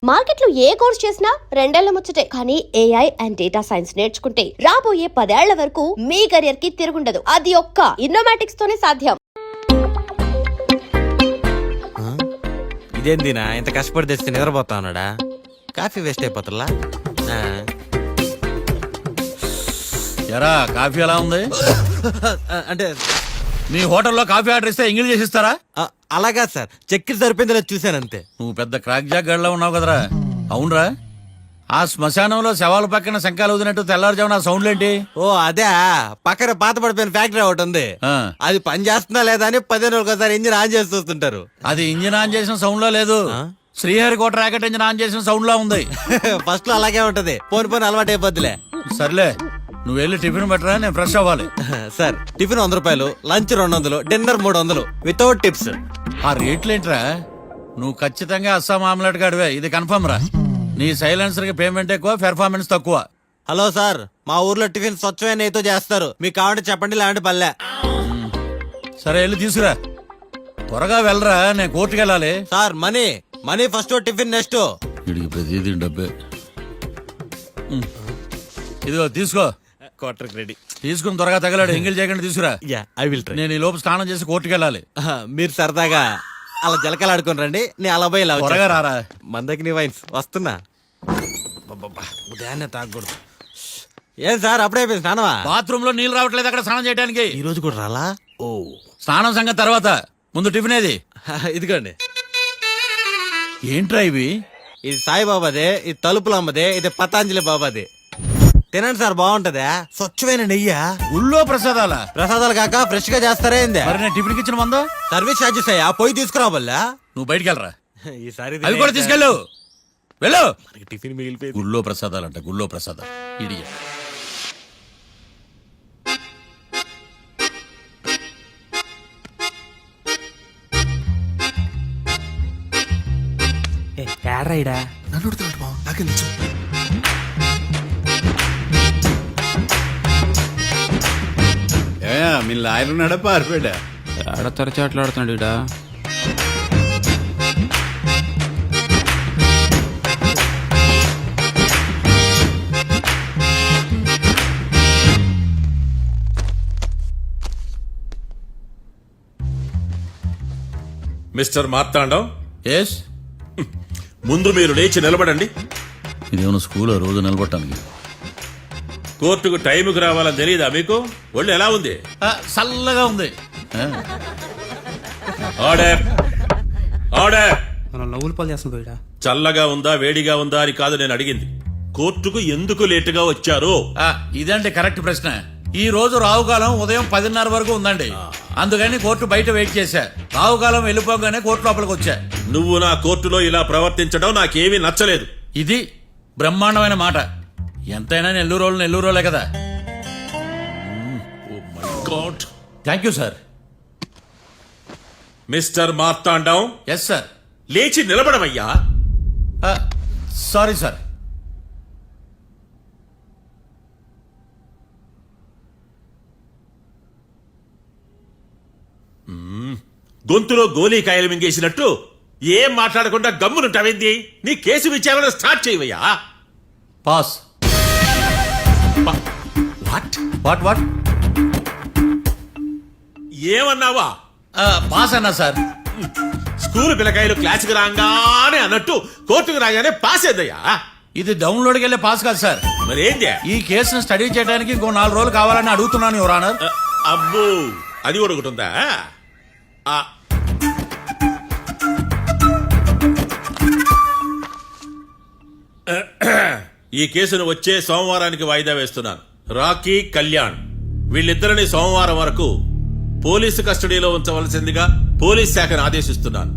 Market లో ఏ course చేసినా రెండేళ్ల ముచ్చటే. కానీ ఏఐ అండ్ డేటా సైన్స్ నేర్చుకుంటే రాబోయే 10 ఏళ్ల వరకు మీ కెరియర్ కి తిరుగుండదు. అది ఒక్క ఇన్నోమాటిక్స్ తోనే సాధ్యం. ఇదేందినా ఇంత కష్టపడి తెస్తే నిద్రపోతా ఉన్నాడా? కాఫీ వేస్ట్ అయిపోతుందా? ఎరా కాఫీ ఎలా ఉంది? అంటే మీ హోటల్లో కాఫీ ఆర్డర్ ఇస్తే ఎంగిల్ చేసి ఇస్తారా? అలాగా సార్, చక్కెర సరిపోయిందిలా చూశానంతే. నువ్వు పెద్ద క్రాక్ జాక్ గడిలో ఉన్నావు కదరా. అవునరా, ఆ శ్మశానంలో శవాల పక్కన శంఖాలు వదినట్టు తెల్లారుజామున సౌండ్లేంటి? ఓ అదే, పక్కన పాత పడిపోయిన ఫ్యాక్టరీ ఒకటి ఉంది. అది పని చేస్తుందా లేదా అని 15 రోజులు ఒకసారి ఇంజిన్ ఆన్ చేసి చూస్తుంటారు. అది ఇంజిన్ ఆన్ చేసిన సౌండ్ లో లేదు, శ్రీహరికోట రాకెట్ ఇంజిన్ ఆన్ చేసిన సౌండ్ లా ఉంది. ఫస్ట్ లో అలాగే ఉంటది, పోని అలవాటు అయిపోద్దిలే. సర్లే, నువ్వు వెళ్ళి టిఫిన్ పెట్టరా, నేను ఫ్రెష్ అవ్వాలి. సార్, టిఫిన్ 100 రూపాయలు, లంచ్ 200, డిన్నర్ 300 వితౌట్ టిప్స్. ఆ రేట్లేంట్రా? నువ్వు ఖచ్చితంగా అస్సాం ఆమ్లెట్ గాడివే, ఇది కన్ఫర్మ్ రా. నీ సైలెన్సర్ కి పేమెంట్ ఎక్కువ, పెర్ఫార్మెన్స్ తక్కువ. హలో సార్, మా ఊర్లో టిఫిన్ స్వచ్ఛమైన నెయ్యితో చేస్తారు, మీకు కావాలంటే చెప్పండి, లేదంటే పల్లె. సరే వెళ్ళి తీసుకురా, త్వరగా వెళ్ళరా, నేను కోర్టుకు వెళ్ళాలి. Sir money first, tiffin next. వీడికి ప్రతిదీ డబ్బే. ఇదిగో తీసుకో, క్వార్టర్ రెడీ. తీసుకుని త్వరగా తగలాడు, ఎంగిల్ చేయకుండా తీసుకురా. I will try. నేను ఈ లోపు స్నానం చేసి కోర్టుకు వెళ్ళాలి. మీరు సరదాగా అలా జలకాలు ఆడుకుని రండి, నేను అలా పోయి త్వరగా రారా. మందకి వైన్స్ వస్తున్నా. ఉదయాన్నే తాగకూడదు. ఏం సార్ అప్పుడే అయిపోయింది స్నానమా? బాత్రూమ్ లో నీళ్ళు రావట్లేదు అక్కడ స్నానం చేయడానికి. ఈ రోజు కూడా రాలా? ఓ, స్నానం సంగతి తర్వాత, ముందు టిఫిన్ ఏది? ఇదిగోండి. ఏంట్రా ఇవి? ఇది సాయిబాబాదే, ఇది తలుపులమ్మదే, ఇది పతాంజలి బాబాది. తినండి సార్, బాగుంటదా? స్వచ్ఛమైన నెయ్యా? గుళ్ళో ప్రసాదాల? ప్రసాదాలు కాక ఫ్రెష్ గా చేస్తారా ఏంది? మరి నేను టిఫిన్ ఇచ్చిన మందా? సర్వీస్ ఛార్జెస్ అయ్యా, పోయి తీసుకురావల్లా. నువ్వు బయటికి వెళ్ళరా. ఈసారి అవి కూడా తీసుకెళ్ళు, వెళ్ళు. టిఫిన్ మిగిలిపోయి. గుళ్ళో ప్రసాదాలంట, గుళ్ళో ప్రసాదాలు. ఇడియ ఏడ్రాయిడా నన్ను నాకేం తెలుసు? మీ లాయర్ ఉన్నాడా పారిపోయాడా? ఆడ తరచాట్లాడుతున్నాడు ఇడా. Mister Martandam, yes. ముందు మీరు లేచి నిలబడండి. ఇదేమన్నా స్కూల్ రోజు నిలబడటానికి? కోర్టుకు టైంకి రావాలని తెలియదా మీకు? ఒళ్ళు ఎలా ఉంది? చల్లగా ఉంది. Order, order. మనం నవ్వులు పాలు చేస్తున్నాడు. చల్లగా ఉందా వేడిగా ఉందా అని కాదు నేను అడిగింది, కోర్టుకు ఎందుకు లేటుగా వచ్చారు? ఇదండి కరెక్ట్ ప్రశ్న. ఈ రోజు రావుకాలం ఉదయం 10:30 వరకు ఉందండి, అందుకని కోర్టు బయట వెయిట్ చేశా. రావుకాలం వెళ్ళిపోగానే కోర్టు లోపలికి వచ్చా. నువ్వు నా కోర్టులో ఇలా ప్రవర్తించడం నాకేమీ నచ్చలేదు. ఇది బ్రహ్మాండమైన మాట. ఎంతైనా నెల్లూరోలే కదా. Thank you sir. Mister Martandam. Yes sir. లేచి నిలబడమయ్యా. Sorry sir. గొంతులో గోలీకాయలు మింగేసినట్టు ఏం మాట్లాడకుండా గమ్మునుంటావేంది? నీ కేసు విచారణ స్టార్ట్ చేయవయ్యా. పాస్. వాట్ వాట్ వాట్ ఏమన్నావా? పాస్ అన్నా సార్. స్కూల్ పిల్లకాయలు క్లాసుకు రాగానే అన్నట్టు కోర్టుకు రాగానే పాస్ ఏదయ్యా? ఇది డౌన్లోడ్కి వెళ్ళే పాస్ కాదు సార్. మరేంది? ఈ కేసును స్టడీ చేయడానికి ఇంకో 4 రోజులు కావాలని అడుగుతున్నాను యువర్ ఆనర్. అబ్బో, అది కూడా ఒకటి ఉందా? ఈ కేసును వచ్చే సోమవారానికి వాయిదా వేస్తున్నాను. రాకీ, కళ్యాణ్ వీళ్ళిద్దరిని సోమవారం వరకు పోలీసు కస్టడీలో ఉంచవలసిందిగా పోలీస్ శాఖను ఆదేశిస్తున్నాను.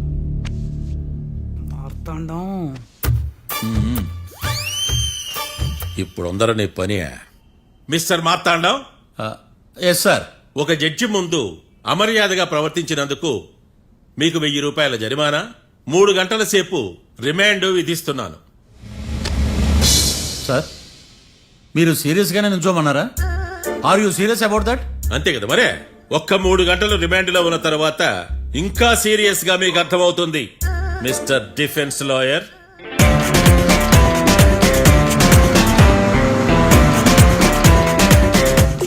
ఇప్పుడు అందరూ పని. మిస్టర్ మార్తాండం. Yes sir. ఒక జడ్జి ముందు అమర్యాదగా ప్రవర్తించినందుకు మీకు 1000 రూపాయల జరిమానా, 3 గంటల సేపు రిమాండ్ విధిస్తున్నాను. సార్, మీరు సీరియస్ గానే నిల్చోమన్నారా? Are you serious about that? అంతే కదా మరే. ఒక్క 3 గంటలు రిమాండ్ లో ఉన్న తర్వాత ఇంకా సీరియస్ గా మీకు అర్థమవుతుంది మిస్టర్ డిఫెన్స్ లాయర్.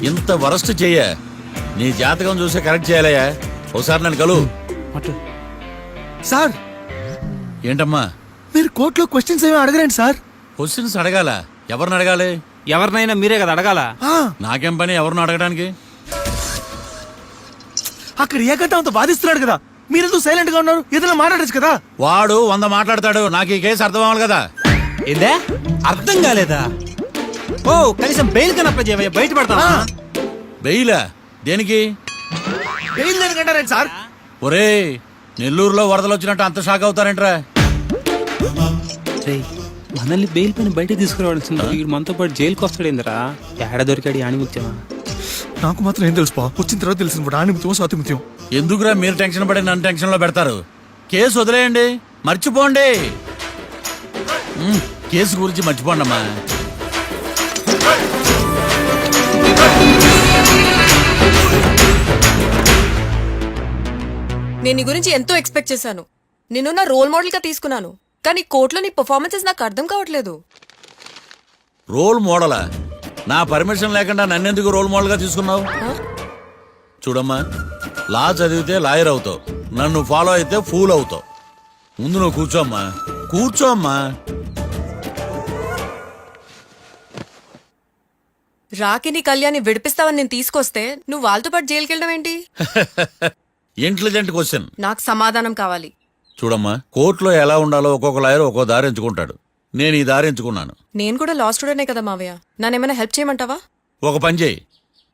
ఇంత వరస్ట్ చెయ్య నీ జాతకం చూసి కరెక్ట్ చేయాలయ్యా. ఒకసారి నన్ను కలు. సార్ ఏంటమ్మా మీరు కోర్టులో క్వశ్చన్స్ ఏమి అడగరండి సార్. క్వశ్చన్స్ అడగాల? ఎవరిని అడగాలి? ఎవరినైనా మీరే కదా అడగాల. నాకేం పని ఎవరిని అడగడానికి? అక్కడ ఏకంతా బాధిస్తున్నాడు కదా, మీరెందుకు సైలెంట్ గా ఉన్నారు? ఏదైనా మాట్లాడచ్చు కదా. వాడు 100 మాట్లాడతాడు. నాకు ఈ కేసు అర్థం అవ్వాలి కదా. ఏందే అర్థం కాలేదా? ఓ కనీసం బెయిల్ కన్నా అప్లై చేయవయ్యా, బయట పడతావా? బెయిలా? దేనికి? బెయిల్ దేనికంటారండి సార్? ఒరే నెల్లూరులో వరదలు వచ్చినట్టు అంత షాక్ అవుతారేంట్రా? మనల్ని బెయిల్ పైన బయట తీసుకురావాల్సింది వీడు మనతో పాటు జైలుకి వస్తాడేందిరా? ఏడ దొరికాడు ఆణిముత్యమా? నాకు మాత్రం ఏం తెలుసు పా, వచ్చిన తర్వాత తెలిసిన ఆణిముత్యం స్వాతిముత్యం. ఎందుకురా మీరు టెన్షన్ పడి నన్ను టెన్షన్ లో పెడతారు? కేసు వదిలేయండి, మర్చిపోండి. కేసు గురించి మర్చిపోండి అమ్మా. నేను నీ గురించి ఎంతో ఎక్స్పెక్ట్ చేశాను. నిన్ను నా రోల్ మోడల్ గా తీసుకున్నాను, కానీ కోర్టులో నీ పర్ఫార్మెన్సెస్ నాకు అర్థం కావట్లేదు. రోల్ మోడలా? నా పర్మిషన్ లేకుండా నన్నెందుకు రోల్ మోడల్ గా తీసుకున్నావు? చూడమ్మా, లా చదివితే లాయర్ అవుతావు, నన్ను ఫాలో అయితే ఫూల్ అవుతావు. ముందు నువ్వు కూర్చోమ్మా, కూర్చోమ్మా. రాకిని కళ్యాణి విడిపిస్తావని నేను తీసుకొస్తే నువ్వు వాళ్ళతో పాటు జైలుకి వెళ్ళడం ఏంటి? Intelligent question. నాకు సమాధానం కావాలి. చూడమ్మా, కోర్టులో ఎలా ఉండాలో ఒక్కొక్క లాయర్ ఒక్కో దారి ఎంచుకుంటాడు. నేను ఈ దారి ఎంచుకున్నాను. నేను కూడా లా స్టూడెంటే కదా మావయ్య, నన్నేమైనా హెల్ప్ చేయమంటావా? ఒక పని చేయి,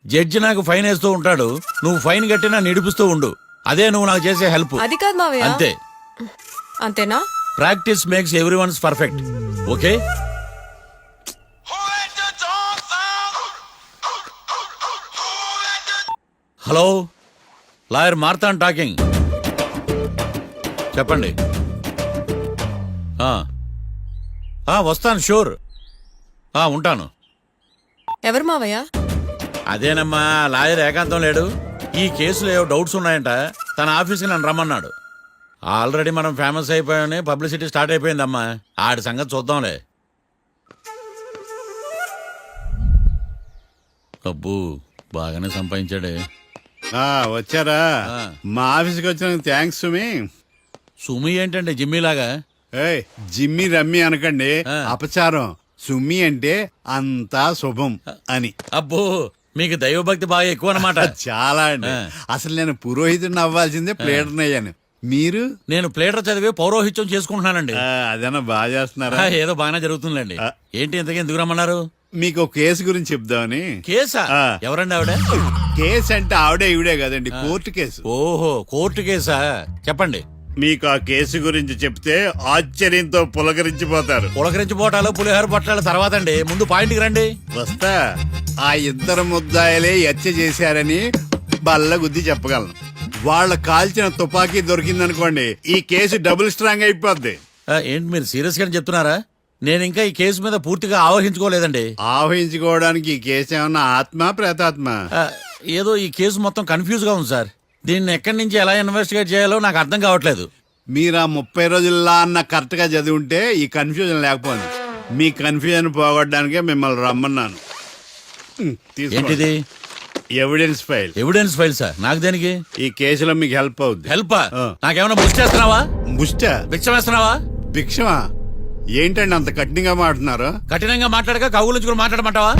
జడ్జి నాకు ఫైన్ వేస్తూ ఉంటాడు, నువ్వు ఫైన్ కట్టినా నిడిపిస్తూ ఉండు. అదే నువ్వు నాకు చేసే హెల్ప్. అది కాదు మావయ్య. అంతే. అంతేనా? Practice makes everyone's perfect. Okay. Hello, lawyer Martan talking. చెప్పండి. వస్తాను, షూర్. ఉంటాను. ఎవరు మావయ్య? అదేనమ్మా, లాయర్ ఏకాంతం లేడు. ఈ కేసులో ఏవో డౌట్స్ ఉన్నాయంట, తన ఆఫీస్కి నన్ను రమ్మన్నాడు. ఆల్రెడీ మనం ఫేమస్ అయిపోయామని పబ్లిసిటీ స్టార్ట్ అయిపోయిందమ్మా. ఆడి సంగతి చూద్దాంలే. అబ్బు, బాగానే సంపాదించాడే. వచ్చారా? మా ఆఫీస్కి వచ్చినందుకు థ్యాంక్స్ సుమి. సుమి ఏంటంటే జిమ్మీలాగా? ఏయ్, జిమ్మి రమ్మి అనకండి, అపచారం. సుమి అంటే అంతా శుభం అని. అబ్బో, మీకు దైవభక్తి బాగా ఎక్కువ అన్నమాట. చాలా అండి. అసలు నేను పురోహితుడిని అవ్వాల్సిందే ప్లేటర్ని అయ్యాను. మీరు? నేను ప్లేటర్ చదివి పౌరోహిత్యం చేసుకుంటున్నానండి. అదేనా బాగా చేస్తున్నారా? ఏదో బాగానే జరుగుతుందండి. ఏంటి ఇంతకీ ఎందుకు రమ్మన్నారు? మీకు ఒక కేసు గురించి చెప్దామని. కేసా? ఎవరండి ఆవిడ? కేసు అంటే ఆవిడే ఈవిడే కదండి, కోర్టు కేసు. ఓహో, కోర్టు కేసా? చెప్పండి. మీకు ఆ కేసు గురించి చెప్తే ఆశ్చర్యంతో పులకరించిపోతారు. పులకరించిపోటాలు పులిహోర పొట్టాలు తర్వాత అండి, ముందు పాయింట్కి రండి. వస్తా. ఆ ఇద్దరు ముద్దాయలే హత్య చేశారని బల్ల గుద్ది చెప్పగలను. వాళ్ళ కాల్చిన తుపాకీ దొరికిందనుకోండి, ఈ కేసు డబుల్ స్ట్రాంగ్ అయిపోద్ది. ఏంటి మీరు సీరియస్ గానే చెప్తున్నారా? నేను ఇంకా ఈ కేసు మీద పూర్తిగా ఆవహించుకోలేదండి. ఆవహించుకోవడానికి ఈ కేసు ఏమన్నా ఆత్మ ప్రేతాత్మ? ఏదో ఈ కేసు మొత్తం కన్ఫ్యూజ్ గా ఉంది సార్. దీన్ని ఎక్కడి నుంచి ఎలా ఇన్వెస్టిగేట్ చేయాలో నాకు అర్థం కావట్లేదు. మీరు ఆ 30 రోజుల్లా అన్న కరెక్ట్ గా చదివి ఉంటే ఈ కన్ఫ్యూజన్ లేకపోయింది. మీ కన్ఫ్యూజన్ పోగొట్టడానికే మిమ్మల్ని రమ్మన్నాను. ఏంటిది? Evidence file. Evidence file sir? నాకు దేనికి? ఈ కేసులో మీకు హెల్ప్ అవుద్ది. హెల్ప్? నాకేమైనా బుక్ చేస్తున్నావా? ముష్ట భిక్షం వేస్తున్నావా? భిక్షమా? ఏంటండి అంత కఠినంగా మాట్లాడుతున్నారు? కఠినంగా మాట్లాడక కవులు మాట్లాడమంటావా?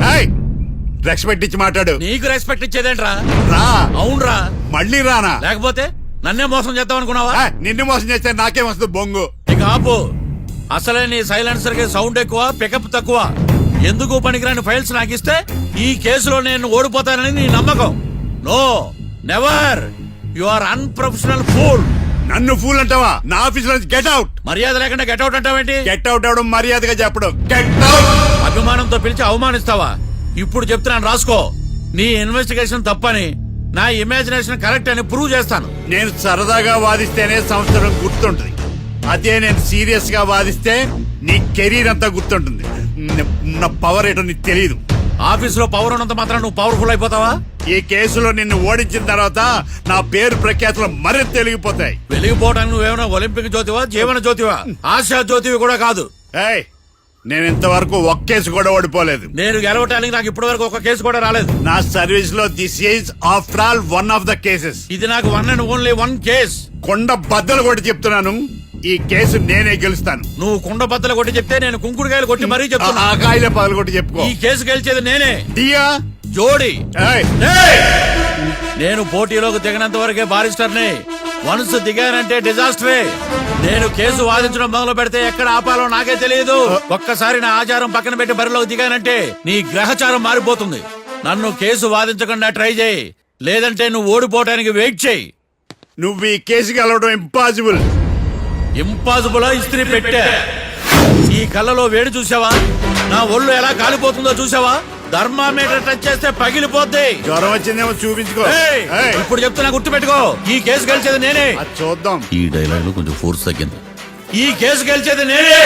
రెస్పెక్ట్ ఇచ్చి మాట్లాడు. నీకు రెస్పెక్ట్ ఇచ్చేదేంట్రా? రా. అవునరా? మళ్ళీ రానా? లేకపోతే నన్నే మోసం చేద్దాం అనుకున్నావా? నిన్ను మోసం చేస్తే నాకేం వస్తుంది బొంగు? ఇక ఆపు. అసలే నీ సైలెన్సర్ కి సౌండ్ ఎక్కువ, పికప్ తక్కువ. ఎందుకు పనికిరాని ఫైల్స్ నాకు ఇస్తే ఈ కేసులో నేను ఓడిపోతానని నీ నమ్మకం? No, never. You are unprofessional fool. నన్ను ఫూల్ అంటావా? నా ఆఫీస్ నుంచి గెట్ అవుట్. మర్యాద లేకుండా గెట్ అవుట్ అంటావేంటి? గెట్ అవుట్ అవడం మర్యాదగా చెప్పడం. Get out. అభిమానంతో పిలిచి అవమానిస్తావా? ఇప్పుడు చెప్తున్నాను, రాసుకో. నీ ఇన్వెస్టిగేషన్ తప్పని, నా ఇమాజినేషన్ కరెక్ట్ అని ప్రూవ్ చేస్తాను. నేను సరదాగా వాదిస్తేనే సంవత్సరం గుర్తుంటుంది. అదే నేను సీరియస్ గా వాదిస్తే నీ కెరీర్ అంతా గుర్తుంటుంది. నా పవర్ ఏంటో నీకు తెలియదు. ఆఫీసులో పవర్ ఉన్నంత మాత్రం నువ్వు పవర్ఫుల్ అయిపోతావా? ఈ కేసులో నిన్ను ఓడించిన తర్వాత నా పేరు ప్రఖ్యాతులు మరింత వెలిగిపోతాయి. వెలిగిపోవడానికి నువ్వేమైనా ఒలింపిక్ జ్యోతివా, జీవన జ్యోతివా? ఆశా జ్యోతివి కూడా కాదు. నేను ఇంతవరకు ఒక్క కేసు కూడా ఓడిపోలేదు. నేను గెలవటానికి నాకు ఇప్పటి వరకు ఒక కేసు కూడా రాలేదు. నా సర్వీస్ లో this is after all one of the cases. ఇది నాకు one and only one case. కొండ బద్దలు కూడా చెప్తున్నాను, ఈ కేసు నేనే గెలుస్తాను. నువ్వు కుండ బద్దలు కొట్టి చెప్తే నేను కుంకుడుకాయలు కొట్టి మరీ చెప్తున్నా. ఆ కాయలే పగలు కొట్టి చెప్పుకో. ఈ కేసు గెలిచేది నేనే. దియా జోడి. ఏయ్, నేను పోటీలోకి దిగినంత వరకే బారిస్టర్ని. వన్స్ దిగానంటే డిజాస్టరే. నేను కేసు వాదించడం మొదలు పెడితే ఎక్కడ ఆపాలో నాకే తెలియదు. ఒక్కసారి నా ఆచారం పక్కన పెట్టి బరిలోకి దిగానంటే నీ గ్రహచారం మారిపోతుంది. నన్ను కేసు వాదించకుండా ట్రై చేయి, లేదంటే నువ్వు ఓడిపోవటానికి వెయిట్ చేయి. నువ్వు ఈ కేసు గెలవడం ఇంపాసిబుల్. ఇంపాసిబుల్ ఇస్త్రీ పెట్టా. ఈ కళ్ళలో వేడి చూసావా? నా ఒళ్ళు ఎలా కాలిపోతుందో చూసావా? థర్మామీటర్ టచ్ చేస్తే పగిలిపోద్ది. జ్వరం వచ్చిందేమో చూపించుకో. ఏయ్, ఏయ్, ఇప్పుడు చెప్తున్నా, గుర్తు పెట్టుకో. ఈ కేసు గెలిచేది నేనే. అది చూద్దాం. ఈ డైలాగ్ లో కొంచెం ఫోర్స్ తగ్గింది. ఈ కేసు గెలిచేది నేనే.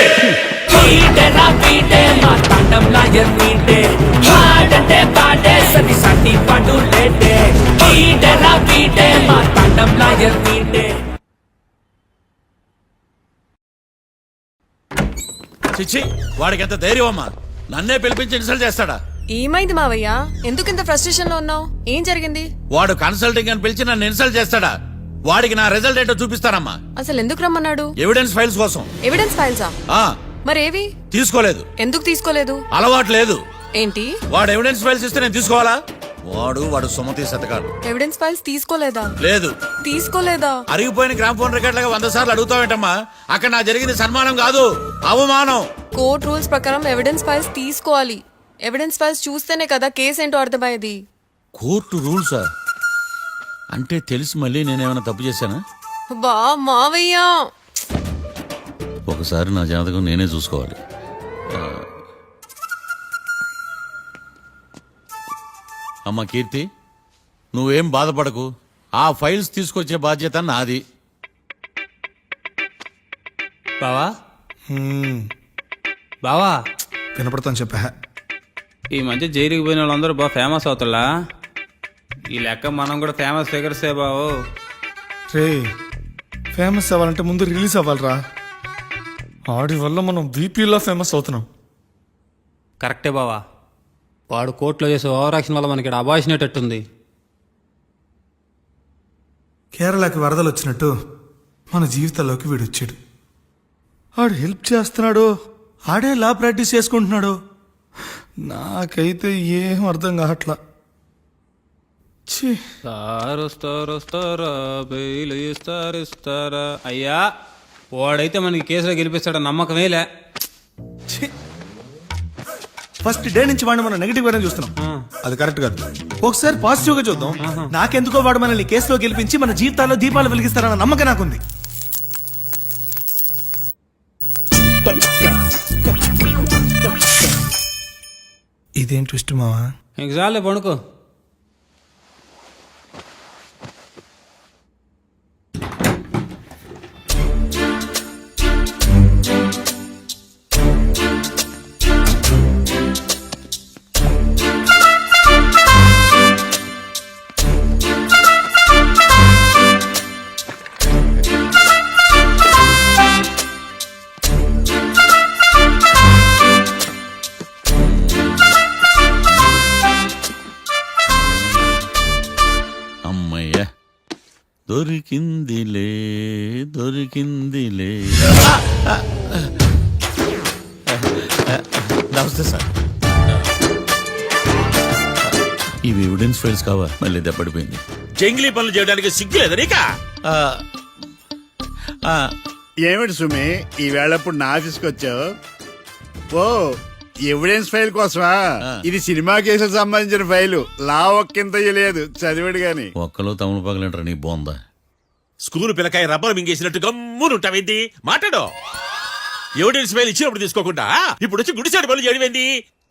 చిచ్చి, వాడికి ఎంత ధైర్యం అమ్మా! నన్నే పిలిపించి ఇన్సల్ట్ చేస్తాడా? ఏమైంది మావయ్య? ఎందుకు ఇంత ఫ్రస్ట్రేషన్ లో ఉన్నావు? ఏం జరిగింది? వాడు కన్సల్టింగ్ అని పిలిచి నన్ను ఇన్సల్ట్ చేస్తాడా? వాడికి నా రిజల్ట్ ఏంటో చూపిస్తానమ్మా. అసలు ఎందుకు రమ్మన్నాడు? ఎవిడెన్స్ ఫైల్స్ కోసం. ఎవిడెన్స్ ఫైల్సా? ఆ మరేవి? తీసుకోలేదు. ఎందుకు తీసుకోలేదు? అలవాటు లేదు. ఏంటి? వాడు ఎవిడెన్స్ ఫైల్స్ ఇస్తే నేను తీసుకోవాలా? వాడు సుమతి శతకాలు. ఎవిడెన్స్ ఫైల్స్ తీసుకోలేదా? లేదు. తీసుకోలేదా? అరిగిపోయిన గ్రామ్ ఫోన్ రికార్డ్ లాగా 100 సార్లు అడుగుతావేంటమ్మా? అక్కడ నా జరిగింది సన్మానం కాదు, అవమానం. కోర్ట్ రూల్స్ ప్రకారం ఎవిడెన్స్ ఫైల్స్ తీసుకోవాలి. ఎవిడెన్స్ ఫైల్స్ చూస్తేనే కదా కేసు ఏంటో అర్థమయ్యేది. కోర్టు రూల్సా? అంటే తెలిసి మళ్ళీ నేనేమైనా తప్పు చేశానా? బా మావయ్య, ఒకసారి నా జాతకం నేనే చూసుకోవాలి. అమ్మ కీర్తి, నువ్వేం బాధపడకు. ఆ ఫైల్స్ తీసుకొచ్చే బాధ్యత నాది. బావా బావా, వినపడతాను చెప్పా. ఈ మధ్య జైలుకి పోయిన వాళ్ళందరూ బాగా ఫేమస్ అవుతారా? ఈ లెక్క మనం కూడా ఫేమస్ ఫిగర్సే బావు. రే, ఫేమస్ అవ్వాలంటే ముందు రిలీజ్ అవ్వాలిరా. ఆడి వల్ల మనం బీపీలో ఫేమస్ అవుతున్నాం. కరెక్టే బావా. వాడు కోర్టులో చేసే ఓవర్ యాక్షన్ వల్ల మనకి అబాయిసినట్టుంది. కేరళకి వరదలు వచ్చినట్టు మన జీవితాల్లోకి వీడు వచ్చాడు. ఆడు హెల్ప్ చేస్తున్నాడు, ఆడే లా ప్రాక్టీస్ చేసుకుంటున్నాడు. నాకైతే ఏం అర్థం కావట్లా. ఛీ, వస్తారా బెయిల్ ఇస్తారా? అయ్యా, వాడైతే మనకి కేసులో గెలిపిస్తాడ నమ్మకమేలే. ఛీ. ఫస్ట్ డే నుంచి వాడిని మనం నెగిటివ్ గానే చూస్తున్నాం. అది కరెక్ట్ కాదు. ఒకసారి పాజిటివ్ గా చూద్దాం. నాకెందుకో వాడు మనల్ని కేసులో గెలిపించి మన జీవితాల్లో దీపాలు వెలిగిస్తారన్న నమ్మకం నాకుంది. ఇదేం ట్విస్ట్ మావా? ఇంక చాలే పడుకో. దొరికిందిలే దొరికిందిలే. నమస్తే సార్. ఇవి ఎవిడెన్స్ ఫైల్స్ కావా? మళ్ళీ దెబ్బడిపోయింది. జంగిలీ పనులు చేయడానికి సిగ్గులేదు నీకా? ఏమిటి సుమి, ఈ వేళప్పుడు నా ఆఫీస్కి వచ్చావు? ఓ, ఎవిడెన్స్ ఫైల్ కోసమా? ఇది సినిమా కేసులకు సంబంధించిన ఫైలు. లా ఒక్కింత లేదు, చదివాడు గాని. ఒక్కలో తమను పగలంటారా నీ బోందా? School పిల్లకాయ rubber మింగేసినట్టు గమ్మునుంటావేంది? మాట్లాడు. ఎవిడెన్స్ ఫైల్ ఇచ్చినప్పుడు తీసుకోకుండా ఇప్పుడు వచ్చి గుడిసాడు పనులు చేయడమేంది?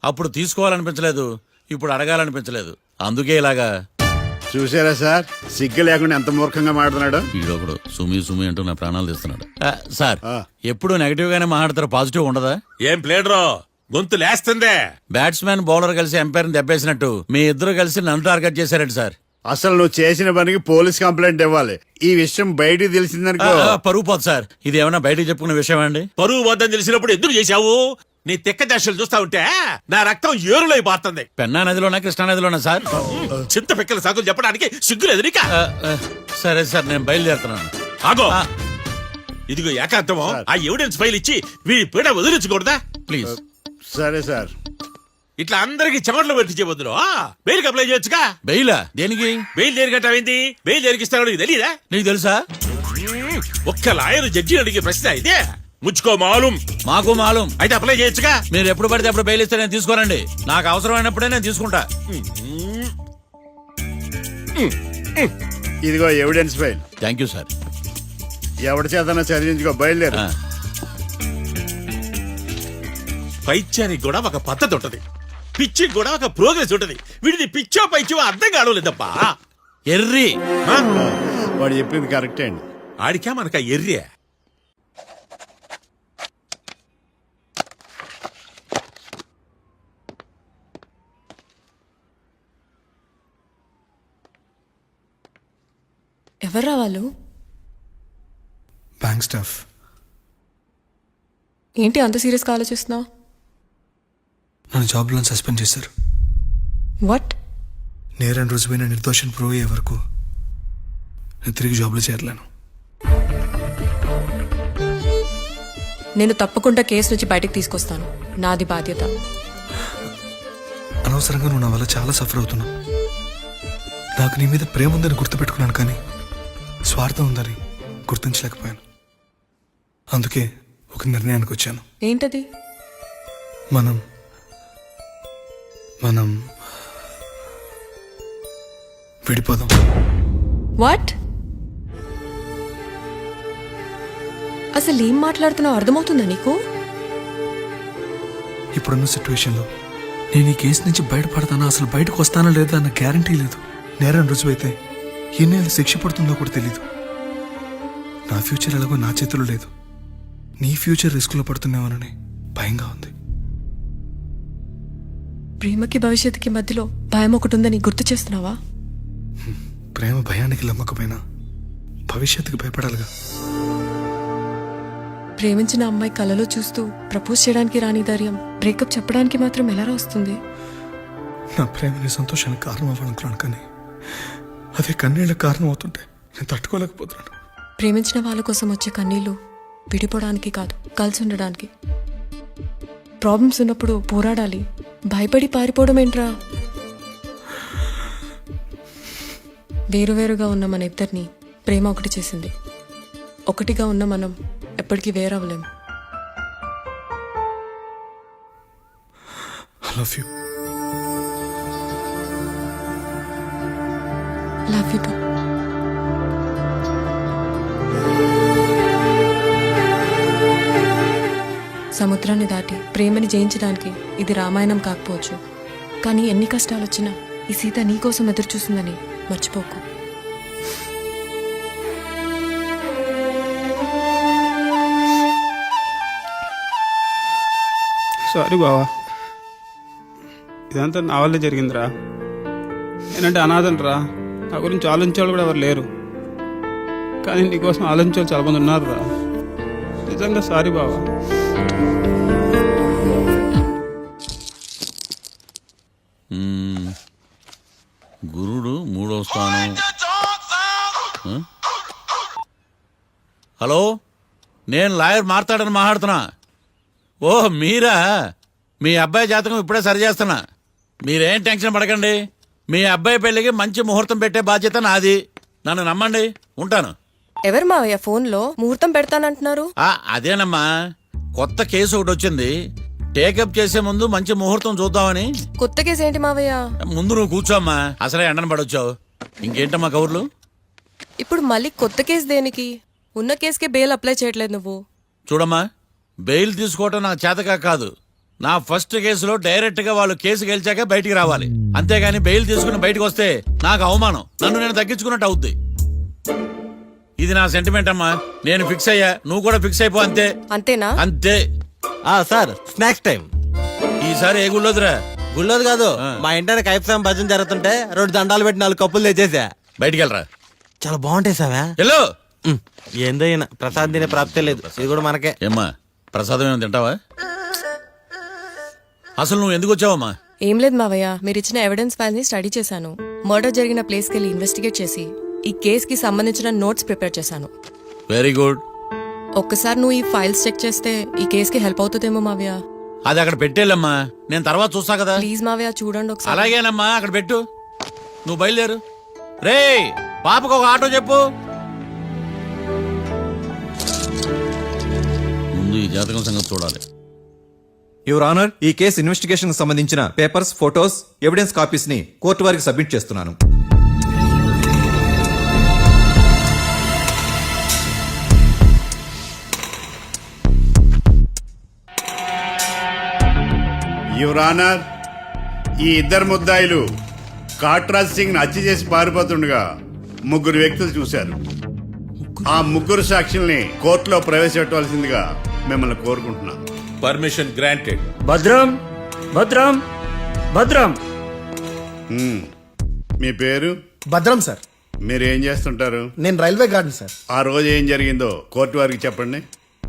అప్పుడు తీసుకోవాలనిపించలేదు, ఇప్పుడు అడగాలనిపించలేదు, అందుకే ఇలాగా. చూసారా సార్, సిగ్గు లేకుండా ఎంత మూర్ఖంగా మాట్లాడుతున్నాడు. ఈడొకడు సుమి అంటూ నా ప్రాణాలు తీస్తున్నాడు. సార్, ఎప్పుడు నెగటివ్ గానే మాట్లాడతారు, పాజిటివ్ ఉండదా? ఏం ప్లేడరో గొంతు లేస్తుందే. బ్యాట్స్మెన్ బౌలర్ కలిసి ఎంపైర్ దెబ్బేసినట్టు మీ ఇద్దరు కలిసి నన్ను టార్గెట్ చేశారండి సార్. అసలు నువ్వు చేసిన పనికి పోలీస్ కంప్లైంట్ ఇవ్వాలి. ఈ విషయం బయటికి తెలిసిందనుకో పరువు పోదు సార్. ఇది ఏమన్నా బయటికి చెప్పుకునే విషయం అండి? పరువు వద్దని తెలిసినప్పుడు ఎందుకు చేశావు? నీ తెక్క దశలు చూస్తా ఉంటే నా రక్తం ఏరులై పారుతుంది. పెన్నా నదిలోనా కృష్ణా నదిలోనా సార్? చింత పిక్కల సాగులు చెప్పడానికి సిగ్గులేదు నీక? ఆ, ఆ, సరే సార్ నేను బయలుదేరుతున్నాను. ఆగో ఆ. ఇదిగో ఏకాంతమో ఆ ఎవిడెన్స్ ఫైల్ ఇచ్చి వీడి పీడ వదిలించకూడదా? ప్లీజ్. సరే సార్. ఇట్లా అందరికి చెమటలు పెట్టించే బదులు బెయిల్కి అప్లై చేయొచ్చుగా. బెయిలా? దేనికి? బెయిల్ దేనికంటావేంది? బెయిల్ దేనికి ఇస్తాడో నీకు తెలియదా? నీకు తెలుసా? ఒక్క లాయర్ జడ్జి అడిగే ప్రశ్న ఇదే. ముచ్చుకో మాలూం. మాకు మాలూం. అయితే అప్లై చేయొచ్చుగా. మీరు ఎప్పుడు పడితే అప్పుడు బెయిల్ ఇస్తే నేను తీసుకోరండి. నాకు అవసరమైనప్పుడే నేను తీసుకుంటా. ఇదిగో evidence file. Thank you sir. ఎవరి చేతనా చదివించుకో, బయలుదేరు. ఆ, పైత్యానికి కూడా ఒక పద్ధతి ఉంటది, పిచ్చికి కూడా ఒక ప్రోగ్రెస్ ఉంటది. వీడిది పిచ్చో పైచో అర్థం కావలేదప్పా. ఎర్రి. ఆ? వాడు చెప్పింది కరెక్టే అండి. ఆడికా మనక ఎర్రే. ఎవర్రా వాళ్ళు? Bank staff. ఏంటి అంత సీరియస్గా ఆలోచిస్తున్నావు? నన్ను జాబ్లో సస్పెండ్ చేశారు. వాట్? నేరం రుజువైన నిర్దోషం ప్రూవ్ అయ్యే వరకు నేను తిరిగి జాబ్లో చేరలేను. నేను తప్పకుండా కేసు నుంచి బయటకు తీసుకొస్తాను. నాది బాధ్యత. అనవసరంగా నువ్వు నా వల్ల చాలా సఫర్ అవుతున్నావు. నాకు నీ మీద ప్రేమ ఉందని గుర్తుపెట్టుకున్నాను, కానీ స్వార్థం ఉందని గుర్తించలేకపోయాను. అందుకే ఒక నిర్ణయానికి వచ్చాను. ఏంటది? మనం మనం విడిపోదాం. వాట్? అసలు ఏం మాట్లాడుతున్నావు అర్థమవుతుందా నీకు? ఇప్పుడున్న సిచ్యువేషన్లో నేను ఈ కేసు నుంచి బయటపడతానా, అసలు బయటకు వస్తానా లేదా అన్న గ్యారంటీ లేదు. నేరం రుజువైతే ఎన్నేళ్ళు శిక్ష పడుతుందో కూడా తెలీదు. నా ఫ్యూచర్ ఎలాగో నా చేతిలో లేదు. నీ ఫ్యూచర్ రిస్క్లో పడుతున్నామోనని భయంగా ఉంది. ప్రేమకి భవిష్యత్తుకి మధ్యలో భయం ఒకటి ఉందని గుర్తు చేస్తున్నావా? ప్రేమ భయానికి లమ్మకపోయినా భవిష్యత్తుకి భయపడాలిగా. ప్రేమించిన అమ్మాయి కలలో చూస్తూ ప్రపోజ్ చేయడానికి రాని ధైర్యం బ్రేకప్ చెప్పడానికి మాత్రం ఎలా వస్తుంది? నా ప్రేమని సంతోషానికి కారణం అవ్వాలనుకున్నాను, కానీ అదే కన్నీళ్ళకి కారణం అవుతుంటే నేను తట్టుకోలేకపోతున్నాను. ప్రేమించిన వాళ్ళ కోసం వచ్చే కన్నీళ్లు విడిపోవడానికి కాదు, కలిసి ఉండడానికి. ప్రాబ్లమ్స్ ఉన్నప్పుడు పోరాడాలి, భయపడి పారిపోవడం ఏంట్రా? వేరువేరుగా ఉన్న మన ఇద్దరిని ప్రేమ ఒకటి చేసింది. ఒకటిగా ఉన్న మనం ఎప్పటికీ వేరవ్వలేం. I love you. Love you two. సముద్రాన్ని దాటి ప్రేమని జయించడానికి ఇది రామాయణం కాకపోవచ్చు, కానీ ఎన్ని కష్టాలు వచ్చినా ఈ సీత నీకోసం ఎదురు చూస్తుందని మర్చిపోకు. సారీ బావా, ఇదంతా నా వల్లే జరిగిందిరా. నేనంటే అనాథనరా, నా గురించి ఆలోచించేవాళ్ళు కూడా ఎవరు లేరు. కానీ నీకోసం ఆలోచించేవాళ్ళు చాలా మంది ఉన్నారు రా. నిజంగా సారీ బావా. గురుడు 3వ స్థానం. ఆ? హలో, నేను లాయర్ మాట్లాడని మాట్లాడుతున్నా. ఓ మీరా? మీ అబ్బాయి జాతకం ఇప్పుడే సరి చేస్తున్నా. మీరేం టెన్షన్ పడకండి. మీ అబ్బాయి పెళ్లికి మంచి ముహూర్తం పెట్టే బాధ్యత నాది. నన్ను నమ్మండి. ఉంటాను. ఎవరు మావయ్య ఫోన్లో ముహూర్తం పెడతానంటున్నారు? అదేనమ్మా, కొత్త కేసు ఒకటి వచ్చింది. టేకప్ చేసే ముందు మంచి ముహూర్తం చూద్దామని. కొత్త కేసు ఏంటి మావయ్య? ముందు నువ్వు కూర్చోమ్మా, అసలే ఎండను పడొచ్చావు. ఇంకేంటమ్మా కౌర్లు? ఇప్పుడు మళ్ళీ కొత్త కేసు దేనికి? ఉన్న కేసుకే బెయిల్ అప్లై చేయట్లేదు నువ్వు. చూడమ్మా, బెయిల్ తీసుకోవటం నాకు చేతగా కాదు. నా ఫస్ట్ కేసులో డైరెక్ట్ గా వాళ్ళు కేసు గెలిచాక బయటికి రావాలి. అంతేగాని బెయిల్ తీసుకుని బయటకు వస్తే నాకు అవమానం, నన్ను నేను తగ్గించుకున్నట్టు అవుద్ది. ఇది నా సెంటిమెంట్ అమ్మా. నేను ఫిక్స్ అయ్యా, నువ్వు కూడా ఫిక్స్ అయిపో. అంతే. అంతేనా? అంతే. Sir snacks time. ఈసారి ఏ గుళ్ళోదిరా? గుళ్ళోది కాదు, మా ఇంటర్ కైప్సాం భజన జరుగుతుంటే 2 దండాలు పెట్టి 4 కప్పులు తెచ్చేసా. బయటికి వెళ్ళరా. చాలా బాగుంటాయి సావా. హలో, ఏందో ఈయన ప్రసాద్ తినే ప్రాప్తే లేదు. ఇది కూడా మనకే. ఏమ్మా ప్రసాదం ఏమైనా తింటావా? అసలు నువ్వు ఎందుకు వచ్చావమ్మా? ఏం లేదు మావయ్య, మీరు ఇచ్చిన ఎవిడెన్స్ ఫైల్ ని స్టడీ చేశాను. మర్డర్ జరిగిన ప్లేస్ కి వెళ్ళి ఇన్వెస్టిగేట్ చేసి ఈ కేస్ కి సంబంధించిన నోట్స్ ప్రిపేర్ చేశాను. Very good. ఒక్కసారి నువ్వు ఈ ఫైల్స్ చెక్ చేస్తే ఈ కేస్ కి హెల్ప్ అవుతుందేమో మావయ్య. అది అక్కడ పెట్టేళ్ళమ్మా, నేను తర్వాత చూస్తా కదా. ప్లీజ్ మావయ్య చూడండి ఒకసారి. అలాగేనమ్మా, అక్కడ పెట్టు. నువ్వు బయలుదేరు. రే పాపకు ఒక ఆటో చెప్పు. ముందు ఈ జాతకం సంగతి చూడాలి. యువర్ ఆనర్, ఈ కేసు ఇన్వెస్టిగేషన్ కు సంబంధించిన పేపర్స్, ఫోటోస్, ఎవిడెన్స్ కాపీస్ ని కోర్టు వారికి సబ్మిట్ చేస్తున్నాను. యువర్ ఆనర్, ఈ ఇద్దరు ముద్దాయిలు కాట్రాజ్ సింగ్ హత్య చేసి పారిపోతుండగా ముగ్గురు వ్యక్తులు చూశారు. ఆ ముగ్గురు సాక్షుల్ని కోర్టులో ప్రవేశపెట్టవలసిందిగా మిమ్మల్ని కోరుకుంటున్నాను. Permission granted. భద్రం భద్రం భద్రం. మీ పేరు? భద్రం సార్. మీరు ఏం చేస్తుంటారు? నేను రైల్వే గార్డెన్ సార్. ఆ రోజు ఏం జరిగిందో కోర్టు వారికి చెప్పండి.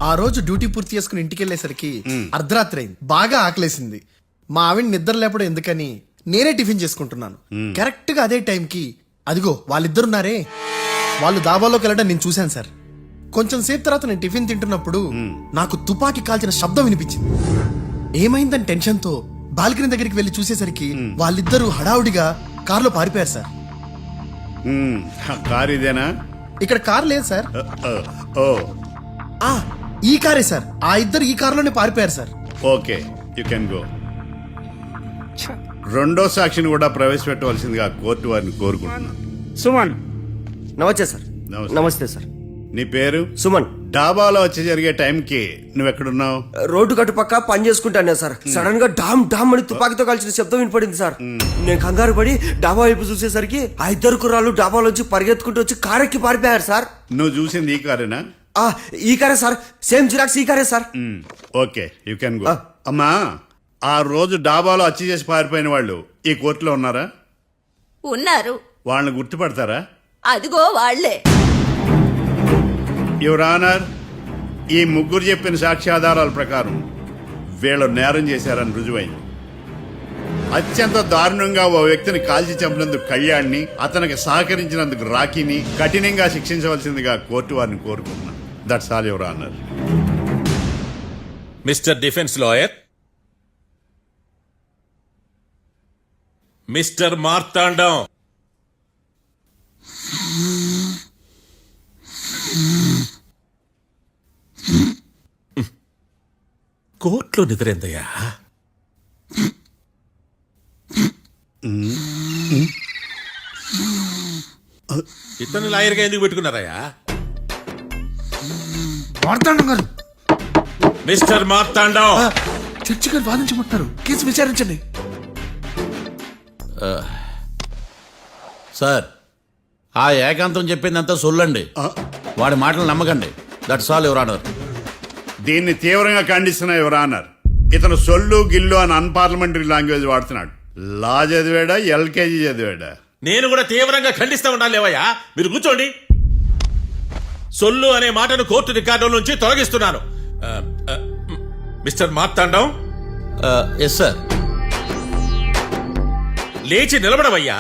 ఆ రోజు డ్యూటీ పూర్తి చేసుకుని ఇంటికి వెళ్ళేసరికి అర్ధరాత్రి అయింది. బాగా ఆకలేసింది. మా ఆవిడ నిద్ర లేపడం ఎందుకని నేనే టిఫిన్ చేసుకుంటున్నాను. కరెక్ట్ గా అదే టైంకి అదిగో వాళ్ళిద్దరున్నారే, వాళ్ళు దాబాలోకి వెళ్ళడం నేను చూశాను సార్. కొంచెం సేపు తర్వాత నేను టిఫిన్ తింటున్నప్పుడు నాకు తుపాకీ కాల్చిన శబ్దం వినిపించింది. ఏమైందని టెన్షన్ తో బాల్కనీ దగ్గరికి వెళ్లి చూసేసరికి వాళ్ళిద్దరూ హడావుడిగా కారులో పారిపోయారు సార్. కారు ఇదేనా? ఇక్కడ కారు లేదు సార్. ఓ ఆ, ఈ కారే సార్. ఆ ఇద్దరు ఈ కారులోనే పారిపోయారు sir. Okay, you can go. రెండో సాక్షిని కూడా ప్రవేశపెట్టవలసిందిగా కోర్టు వారిని కోరుకుంటున్నాను. సుమన్. నమస్తే సార్. నమస్తే. నమస్తే సార్. నీ పేరు? సుమన్. డాబాలో వచ్చి జరిగే టైంకి నువ్వెక్కడున్నావు? రోడ్డు గట్టు పక్క పని చేసుకుంటాను సార్. సడన్ గా డామ్ డామ్ అని తుపాకీతో కాల్చిన శబ్దం వినపడింది సార్. నేను కంగారు పడి డాబా వైపు చూసేసరికి ఆ ఇద్దరు కుర్రాళ్ళు డాబాలోంచి పరిగెత్తుకుంటూ వచ్చి కారెక్కి పారిపోయారు సార్. నువ్వు చూసింది ఈ కారేనా? ఈ కారే సార్. సేమ్ జిరాక్స్ ఈ కారే sir. Okay, you can go. అమ్మా, ఆ రోజు డాబాలో హత్య చేసి పారిపోయిన వాళ్ళు ఈ కోర్టులో ఉన్నారా? ఉన్నారు. వాళ్ళని గుర్తుపడతారా? అదిగో వాళ్లే. యువర్ ఆనర్, ఈ ముగ్గురు చెప్పిన సాక్ష్యాధారాల ప్రకారం వీళ్ళు నేరం చేశారని రుజువైంది. అత్యంత దారుణంగా ఓ వ్యక్తిని కాల్చి చంపినందుకు కళ్యాణ్ని, అతనికి సహకరించినందుకు రాకీని కఠినంగా శిక్షించవలసిందిగా కోర్టు వారిని కోరుకుంటున్నాను. That's all your honour. Mister defence lawyer, mister Martandam, కోర్టులో నిద్రేందయ్యా? ఇతను లాయర్గా ఎందుకు పెట్టుకున్నారయ్యా? మార్తాండం గారు, మిస్టర్ మార్తాండం, చర్చి గారు వాదించమంటున్నారు. కేసు విచారించండి. సార్, ఆ ఏకాంతం చెప్పిందంతా సొల్లండి. వాడి మాటలు నమ్మకండి. That's all your honour. దీన్ని తీవ్రంగా ఖండిస్తున్నా యువర్ ఆనర్. ఇతను సొల్లు గిల్లు అని అన్పార్లమెంటరీ లాంగ్వేజ్ వాడుతున్నాడు. లా చదివాడా, ఎల్కేజీ చదివాడా? నేను కూడా తీవ్రంగా ఖండిస్తా ఉండాలేవయ్యా. మీరు కూర్చోండి. సొల్లు అనే మాటను కోర్టు రికార్డుల నుంచి తొలగిస్తున్నాను. Mister Martandam, yes sir. లేచి నిలబడవయ్యా.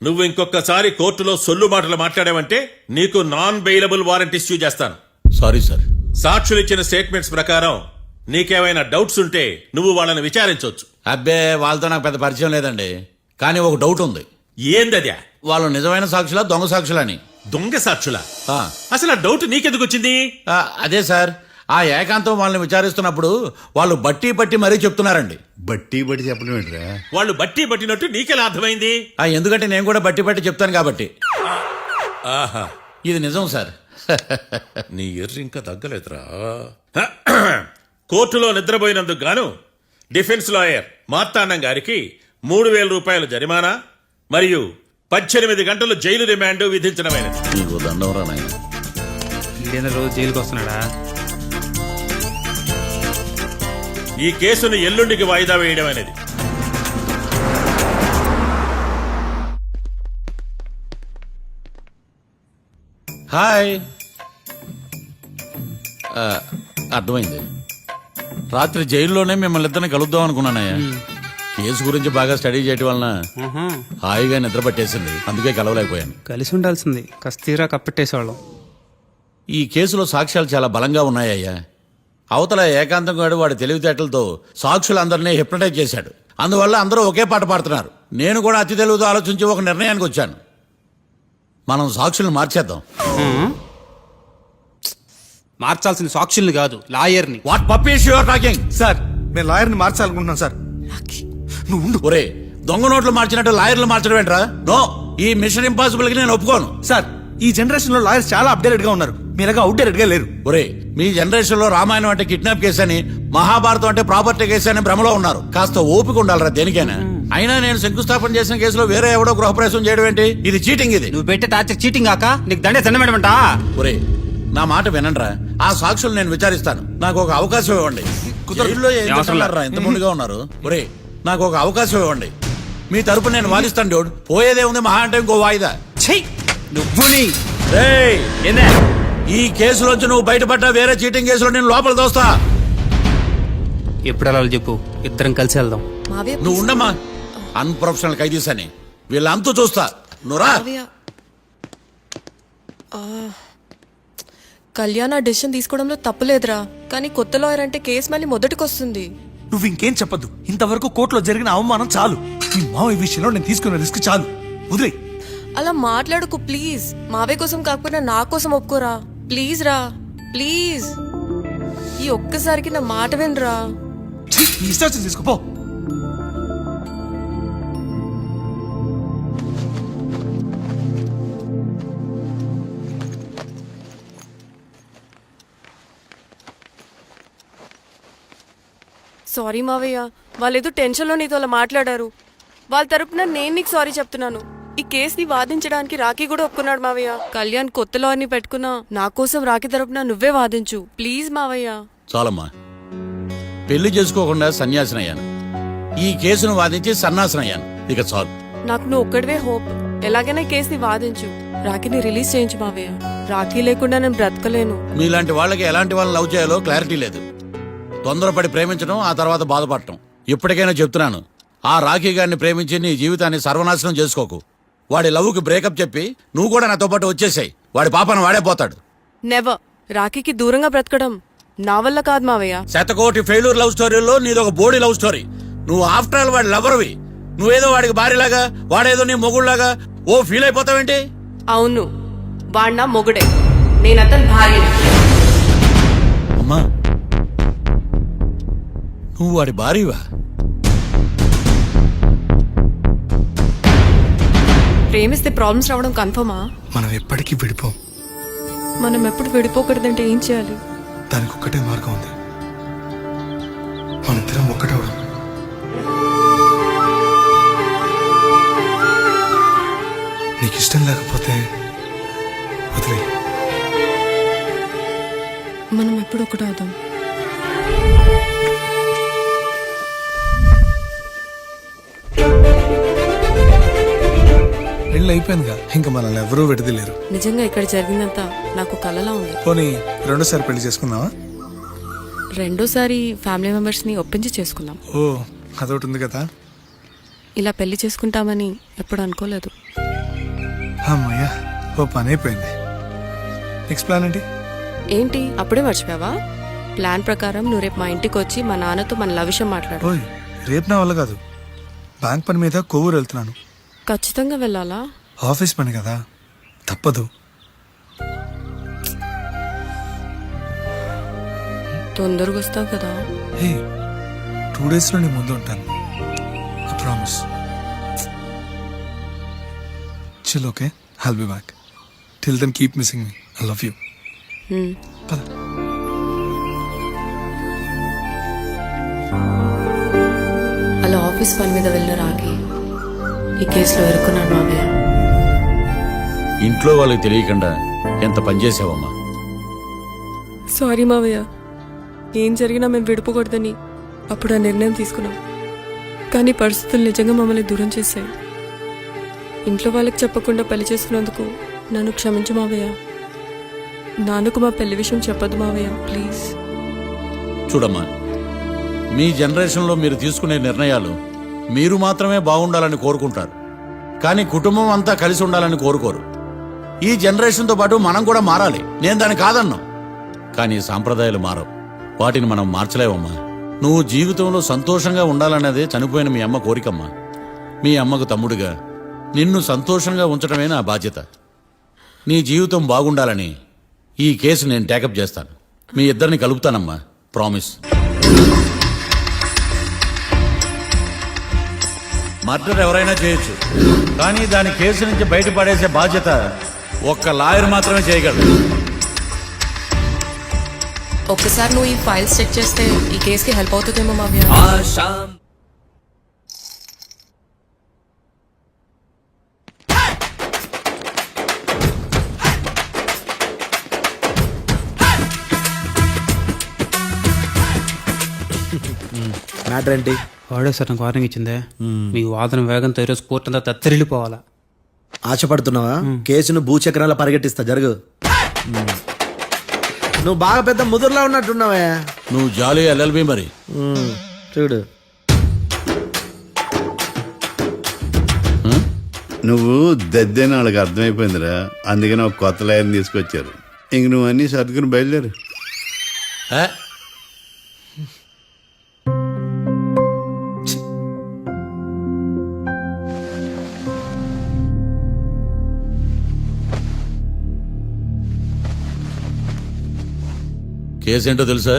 నువ్వు ఇంకొకసారి కోర్టులో సొల్లు మాటలు మాట్లాడావంటే నీకు నాన్ బెయిలబుల్ వారెంట్ ఇష్యూ చేస్తాను. Sorry sir. సాక్షులు ఇచ్చిన స్టేట్మెంట్స్ ప్రకారం నీకేమైనా డౌట్స్ ఉంటే నువ్వు వాళ్ళని విచారించవచ్చు. అబ్బే, వాళ్ళతో నాకు పెద్ద పరిచయం లేదండి. కానీ ఒక డౌట్ ఉంది. ఏందద్యా? వాళ్ళు నిజమైన సాక్షులా, దొంగ సాక్షులని? దొంగ సాక్షులా? ఆ. అసలు ఆ డౌట్ నీకెందుకు వచ్చింది? అదే సార్, ఆ ఏకాంతం వాళ్ళని విచారిస్తున్నప్పుడు వాళ్ళు బట్టి పట్టి మరీ చెప్తున్నారండి. బట్టి బట్టి చెప్పడం ఏంట్రా? వాళ్ళు బట్టి పట్టినట్టు నీకెలా అర్థమైంది? ఎందుకంటే నేను కూడా బట్టి పట్టి చెప్తాను కాబట్టి. ఆహా, ఇది నిజం సార్. నీ ఎర్రి ఇంకా తగ్గలేదురా. కోర్టులో నిద్రపోయినందుకు గాను డిఫెన్స్ లాయర్ మార్తాండం గారికి 3,000 రూపాయల జరిమానా మరియు 18 గంటలు జైలు రిమాండ్ విధించడమైనది. నీకు దండవరా నాయన. రోజు జైలుకి వస్తున్నాడా? ఈ కేసును ఎల్లుండికి వాయిదా వేయడం అనేది. హాయ్. అర్థమైంది. రాత్రి జైల్లోనే మిమ్మల్ని ఇద్దరిని కలుద్దాం అనుకున్నానయ్యా. కేసు గురించి బాగా స్టడీ చేయటం వలన హాయిగా నిద్ర పట్టేసింది, అందుకే కలవలేకపోయాను. కలిసి ఉండాల్సింది, కస్తీరా కప్పెట్టేసేవాళ్ళం. ఈ కేసులో సాక్ష్యాలు చాలా బలంగా ఉన్నాయ్యా. అవతల ఏకాంతం గాడు వాడి తెలివితేటలతో సాక్షులందరినీ హిప్నటైజ్ చేశాడు. అందువల్ల అందరూ ఒకే పాట పాడుతున్నారు. నేను కూడా అతి తెలివితో ఆలోచించి ఒక నిర్ణయానికి వచ్చాను. మనం సాక్షులను మార్చేద్దాం. మార్చాల్సిన సాక్షుల్ని కాదు, లాయర్ని. What puppies you are talking? Sir మేము లాయర్ని మార్చాలనుకుంటున్నాం సార్. నువ్వు ఉండు. ఒరే, దొంగ నోట్లు మార్చినట్టు లాయర్లు మార్చడం ఏంట్రా? నో, ఈ మిషన్ ఇంపాసిబుల్ కి నేను ఒప్పుకోను. సార్ ఈ జనరేషన్ లో లాయర్స్ చాలా అప్డేటెడ్ గా ఉన్నారు, మీరుగా అవుట్డేటెడ్ గా లేరు. ఒరే, మీ జనరేషన్ లో రామాయణం అంటే కిడ్నాప్ కేసు అని, మహాభారతం అంటే ప్రాపర్టీ కేసు అని భ్రమలో ఉన్నారు. కాస్త ఓపిక ఉండాలరా దేనికైనా. అయినా నేను శంకుస్థాపన చేసిన కేసులో వేరే ఎవడో గృహప్రవేశం చేయడం ఏంటి? ఇది చీటింగ్. ఇది నువ్వు పెట్టే టార్చర్ చీటింగ్ కాక నీకు దండే దండమేడమంటా. ఒరే, నా మాట వినండిరా. ఆ సాక్షులు నేను విచారిస్తాను. నాకు ఒక అవకాశం ఇవ్వండి. జైల్లో ఏం చేస్తున్నారా ఇంత ముందుగా ఉన్నారు? ఒరే, నాకు ఒక అవకాశం ఇవ్వండి. మీ తరపు నేను వాదిస్తాను. డోడ్ పోయేదే ఉంది, మహా అంటే ఇంకో వాయిదా. రేయ్, ఈ కేసులోంచి నువ్వు బయటపడ్డా వేరే చీటింగ్ కేసులో నేను లోపల దోస్తా. ఎప్పుడు అలా చెప్పు, ఇద్దరం కలిసి వెళ్దాం. మావయ్య నువ్వు ఉండమ్మా, అన్ప్రొఫెషనల్ ఖైదీస్ అని వీళ్ళంతా చూస్తా. నువ్వురా. మావయ్య కళ్యాణ్ ఆ డెసిషన్ తీసుకోవడంలో తప్పులేదురా, కానీ కొత్త లాయర్ అంటే కేసు మళ్ళీ మొదటికి వస్తుంది. నువ్వు ఇంకేం చెప్పద్దు. ఇంతవరకు కోర్టులో జరిగిన అవమానం చాలు. ఈ మావయ్య విషయంలో నేను తీసుకున్న రిస్క్ చాలు, వదిలే. అలా మాట్లాడుకు ప్లీజ్. మావయ్య కోసం కాకపోయినా నా కోసం ఒప్పుకోరా ప్లీజ్ రా, ప్లీజ్. ఈ ఒక్కసారికి నా మాట వినరా. నీ ఇష్టం వచ్చింది తీసుకోపో. సారీ మావయ్య, వాళ్ళేదో టెన్షన్లో నీతో అలా మాట్లాడారు. వాళ్ళ తరపున నేను నీకు సారీ చెప్తున్నాను. ఈ కేసుని వాదించడానికి రాఖీ కూడా ఒప్పుకున్నాడు మావయ్య. కళ్యాణ్ కొత్త లాయర్ని పెట్టుకున్నా నా కోసం రాఖీ తరపున నువ్వే వాదించు ప్లీజ్ మావయ్య. చాలమ్మా, పెళ్లి చేసుకోకుండా సన్యాసినయ్యాను. ఈ కేసును వాదించి సన్నాసనయ్యాను. ఇక చాలు. నాకు నువ్వు ఒక్కడివే హోప్. ఎలాగైనా ఈ కేసుని వాదించు, రాఖీని రిలీజ్ చేయించు మావయ్య. రాఖీ లేకుండా నేను బ్రతకలేను. మీలాంటి వాళ్ళకి ఎలాంటి వాళ్ళని లవ్ చేయాలో క్లారిటీ లేదు. తొందరపడి ప్రేమించడం, ఆ తర్వాత బాధపడటం. ఇప్పటికైనా చెప్తున్నాను, ఆ రాఖీ గారిని ప్రేమించి నీ జీవితాన్ని సర్వనాశనం చేసుకోకు. వాడి లవ్కి బ్రేకప్ చెప్పి నువ్వు కూడా నాతో పాటు వచ్చేసాయి. వాడి పాపను వాడే పోతాడు. నెవర్. రాఖీకి దూరంగా బ్రతకడం నా వల్ల కాదు మావయ్య. శతకోటి ఫెయిల్యూర్ లవ్ స్టోరీలో నీదొక బోడీ లవ్ స్టోరీ. నువ్వు ఆఫ్టర్ ఆల్ వాడి లవర్వి. నువ్వేదో వాడికి భార్యలాగా, వాడేదో నీ మొగుళ్లాగా ఓ ఫీల్ అయిపోతావేంటి? అవును, వాడు నా మొగుడే, నేను అతని భార్యని. అమ్మా, నువ్వు వాడి భార్యవా? ప్రేమిస్తే ప్రాబ్లమ్స్ రావడం కన్ఫర్మా? మనం ఎప్పటికీ విడిపోం. మనం ఎప్పుడు విడిపోకూడదంటే ఏం చేయాలి? దానికి ఒక్కటే మార్గం ఉంది, మనిద్దరం ఒక్కటవడం. నీకు ఇష్టం లేకపోతే వదిలే. మనం ఎప్పుడు ఒకటవుదాం. పెళ్ళి అయిపోయిందిగా, ఇంకా మనల్ని ఎవరూ విడదలేరు. నిజంగా ఇక్కడ జరిగిందంతా నాకు కలలా ఉంది. పోనీ రెండోసారి పెళ్లి చేసుకుందామా? రెండోసారి ఫ్యామిలీ మెంబర్స్ ని ఒప్పించి చేసుకుందాం. ఓ, అదొకటి ఉంది కదా. ఇలా పెళ్లి చేసుకుంటామని ఎప్పుడు అనుకోలేదు. అమ్మయ్యా, ఓ పని అయిపోయింది. నెక్స్ట్ ప్లాన్ ఏంటి? ఏంటి అప్పుడే మర్చిపోయావా? ప్లాన్ ప్రకారం నువ్వు రేపు మా ఇంటికి వచ్చి మా నాన్నతో మన లవ్ విషయం మాట్లాడు. ఓయ్, రేపు నా వల్ల కాదు. బ్యాంక్ పని మీద కొవ్వూరు వెళ్తున్నాను. ఖచ్చితంగా వెళ్ళాలా? ఆఫీస్ పని కదా, తప్పదు. తొందరగా వస్తావు కదా? హే, 2 days లో నీ ముందు ఉంటాను. I promise. Chill, okay? I'll be back. Till then keep missing me. I love you. పద. అలా ఆఫీస్ పని మీద వెళ్ళిన రాకి ఈ కేసులో ఎరుకున్నాడు మావయ్య. ఇంట్లో వాళ్ళకి తెలియకుండా ఎంత పనిచేసావమ్మా. సారీ మావయ్య, ఏం జరిగినా మేము విడిపోకూడదని అప్పుడు ఆ నిర్ణయం తీసుకున్నాం. కానీ పరిస్థితులు నిజంగా మమ్మల్ని దూరం చేశాయి. ఇంట్లో వాళ్ళకి చెప్పకుండా పెళ్లి చేసుకున్నందుకు నన్ను క్షమించు మావయ్య. నాన్నకు మా పెళ్లి విషయం చెప్పదు మావయ్య, ప్లీజ్. చూడమ్మా, మీ జనరేషన్లో మీరు తీసుకునే నిర్ణయాలు మీరు మాత్రమే బాగుండాలని కోరుకుంటారు, కానీ కుటుంబం అంతా కలిసి ఉండాలని కోరుకోరు. ఈ జనరేషన్తో పాటు మనం కూడా మారాలి, నేను దాన్ని కాదన్నాం. కానీ సాంప్రదాయాలు మారవు, వాటిని మనం మార్చలేవమ్మా. నువ్వు జీవితంలో సంతోషంగా ఉండాలన్నదే చనిపోయిన మీ అమ్మ కోరికమ్మా. మీ అమ్మకు తమ్ముడిగా నిన్ను సంతోషంగా ఉంచడమే నా బాధ్యత. నీ జీవితం బాగుండాలని ఈ కేసు నేను టేకప్ చేస్తాను. మీ ఇద్దరిని కలుపుతానమ్మా, ప్రామిస్. మర్డర్ ఎవరైనా చేయొచ్చు, కానీ దాని కేసు నుంచి బయటపడేసే బాధ్యత ఒక్క లాయర్ మాత్రమే చేయగలడు. ఒక్కసారి నువ్వు ఈ ఫైల్స్ చెక్ చేస్తే ఈ కేసుకి హెల్ప్ అవుతుందేమో మావ్య. మ్యాటర్ ఏంటి? వాడే సార్ నాకు వార్నింగ్ ఇచ్చిందే, మీ వాదన వేగంతో ఈరోజు కోర్టు అంతా తత్తరిల్లిపోవాలా. ఆశపడుతున్నావా? కేసును భూచక్రాల పరిగెట్టిస్తా, జరుగు. నువ్వు బాగా పెద్ద ముదురులా ఉన్నట్టున్నావే. నువ్వు జాలి ఎల్ఎల్బి మరి. చూడు, నువ్వు దద్దేని వాళ్ళకి అర్థమైపోయిందిరా, అందుకని ఒక కొత్త లాయర్ని తీసుకొచ్చారు. ఇంక నువ్వు అన్నీ సర్దుకుని బయలుదేరు. ఏ? కేసేంటో తెలుసా?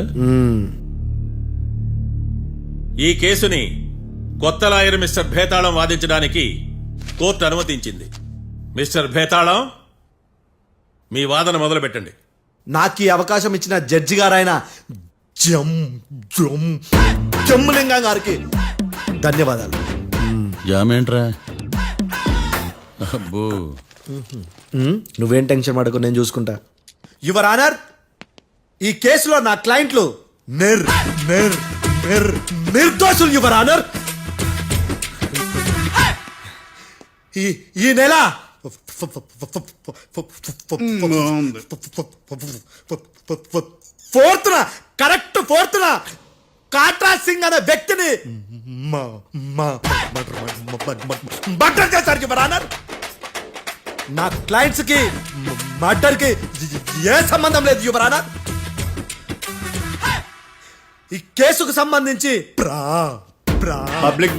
ఈ కేసుని కొత్త లాయర్ మిస్టర్ భేతాళం వాదించడానికి కోర్టు అనుమతించింది. మిస్టర్ భేతాళం, మీ వాదన మొదలు పెట్టండి. నాకు ఈ అవకాశం ఇచ్చిన జడ్జి గారైన జమ్ములింగం గారికి ధన్యవాదాలు. జామేంట్రా? అబ్బో, నువ్వేం టెన్షన్ పడకు, నేను చూసుకుంటా. యువర్ ఆనర్, ఈ కేసులో నా క్లయింట్లు నిర్దోషులు యువర్ ఆనర్. ఈ నెల 4th correct 4th Katra Singh అనే వ్యక్తిని మర్డర్ చేశారు యువర్ ఆనర్. నా క్లయింట్స్ కి మర్డర్ కి ఏ సంబంధం లేదు యువర్ ఆనర్. ఈ కేసుకు సంబంధించి పబ్లిక్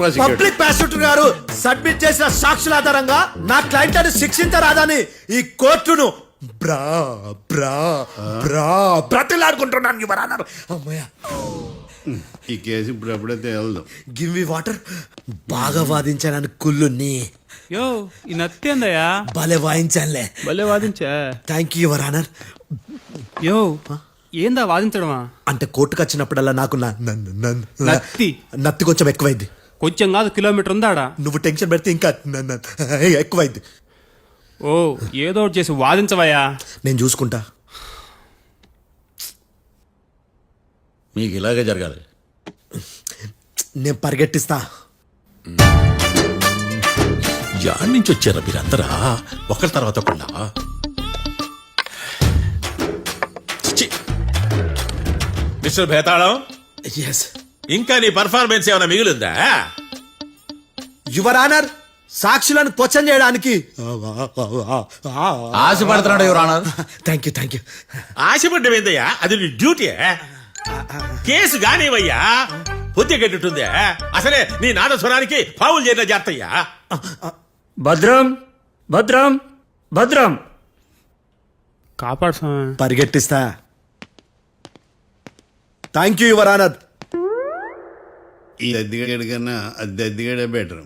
ప్రాసిక్యూటర్ గారు సబ్మిట్ చేసిన సాక్షుల ఆధారంగా నా క్లయింట్లను శిక్షించరాదని ఈ కోర్టును బ్రతిలాడుకుంటున్నాను యువర్ ఆనర్. అమ్మయ్య, ఈ కేసు ఇప్పుడు ఎప్పుడైతే వెళ్దాం. Give me water. బాగా వాదించానని కుళ్ళుని యో ఈ నత్తేందయ్యా, భలే వాయించానులే. భలే వాదించా. Thank you your honour. యో ఏందా వాదించడమా? అంటే కోర్టుకు వచ్చినప్పుడల్లా నాకు నత్తి కొంచెం ఎక్కువైంది. కొంచెం కాదు, కిలోమీటర్ ఉందాడా. నువ్వు టెన్షన్ పెడితే ఇంకా ఎక్కువైంది. ఓ ఏదో ఒకటి చేసి వాదించవయ్యా. నేను చూసుకుంటా. మీకు ఇలాగే జరగాలి. నేను పరిగెట్టిస్తా. యాడ్ నుంచి వచ్చారా మీరందరా ఒకరి తర్వాత ఒకళ్ళ? మిస్టర్ భేతాళం, ఇంకా నీ పర్ఫార్మెన్స్ ఏమైనా మిగిలిందా? యువర్ ఆనర్, సాక్షులను క్వశ్చన్ చేయడానికి ఆశపడుతున్నాడు యువర్ ఆనర్. Thank you. ఆశపడ్డం ఏందయ్యా, అది నీ డ్యూటీ. కేసు గానివయ్యా, బుద్ధి గట్టుందే. అసలే నీ నాదస్వరానికి పావులు చేరిన జాతయ్యా. భద్రం భద్రం భద్రం. కాపాడు స్వామి. పరిగెట్టిస్తా. Thank you your honour. ఈ దద్దిగడి కన్నా అది దద్దిగడే బెటర్.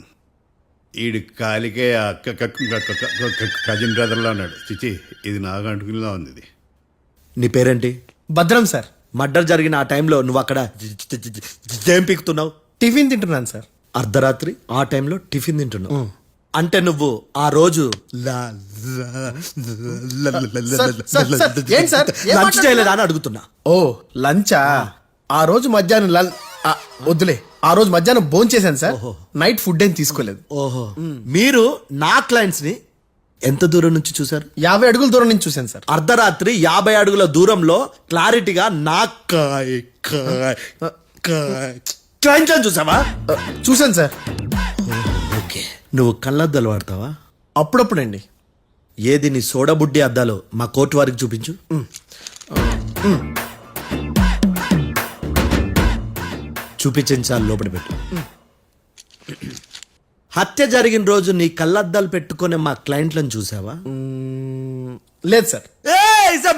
ఈడు కాలికే కజిన్ బ్రదర్లో ఉన్నాడు. చిచి, ఇది నాకు అంటుకునిలా ఉంది. ఇది నీ పేరేంటి? భద్రం సార్. మర్డర్ జరిగిన ఆ టైంలో నువ్వు అక్కడ ఏం పీకుతున్నావు? టిఫిన్ తింటున్నాను సార్. అర్ధరాత్రి ఆ టైంలో టిఫిన్ తింటున్నావు అంటే నువ్వు ఆ రోజు లంచ్ చేయలేదా అని అడుగుతున్నా. ఓ లంచా? ఆ రోజు మధ్యాహ్నం వద్దులే, ఆ రోజు మధ్యాహ్నం భోంచేశాను సార్. నైట్ ఫుడ్ ఏం తీసుకోలేదు. ఓహో, మీరు నా క్లయింట్స్ ని ఎంత దూరం నుంచి చూసారు? 50 అడుగుల దూరం నుంచి చూశాను సార్. అర్ధరాత్రి 50 అడుగుల దూరంలో క్లారిటీగా నా క్లయింట్ చూసావా? చూశాను సార్. ఓకే, నువ్వు కళ్ళద్దాలు వాడతావా? అప్పుడప్పుడండి. ఏది నీ సోడబుడ్డి అద్దాలు మా కోర్టు వారికి చూపించు. చూపించండి సార్, లోపల పెట్టు. హత్య జరిగిన రోజు నీ కళ్ళద్దాలు పెట్టుకునే మా క్లయింట్లను చూసావా? లేదు sir.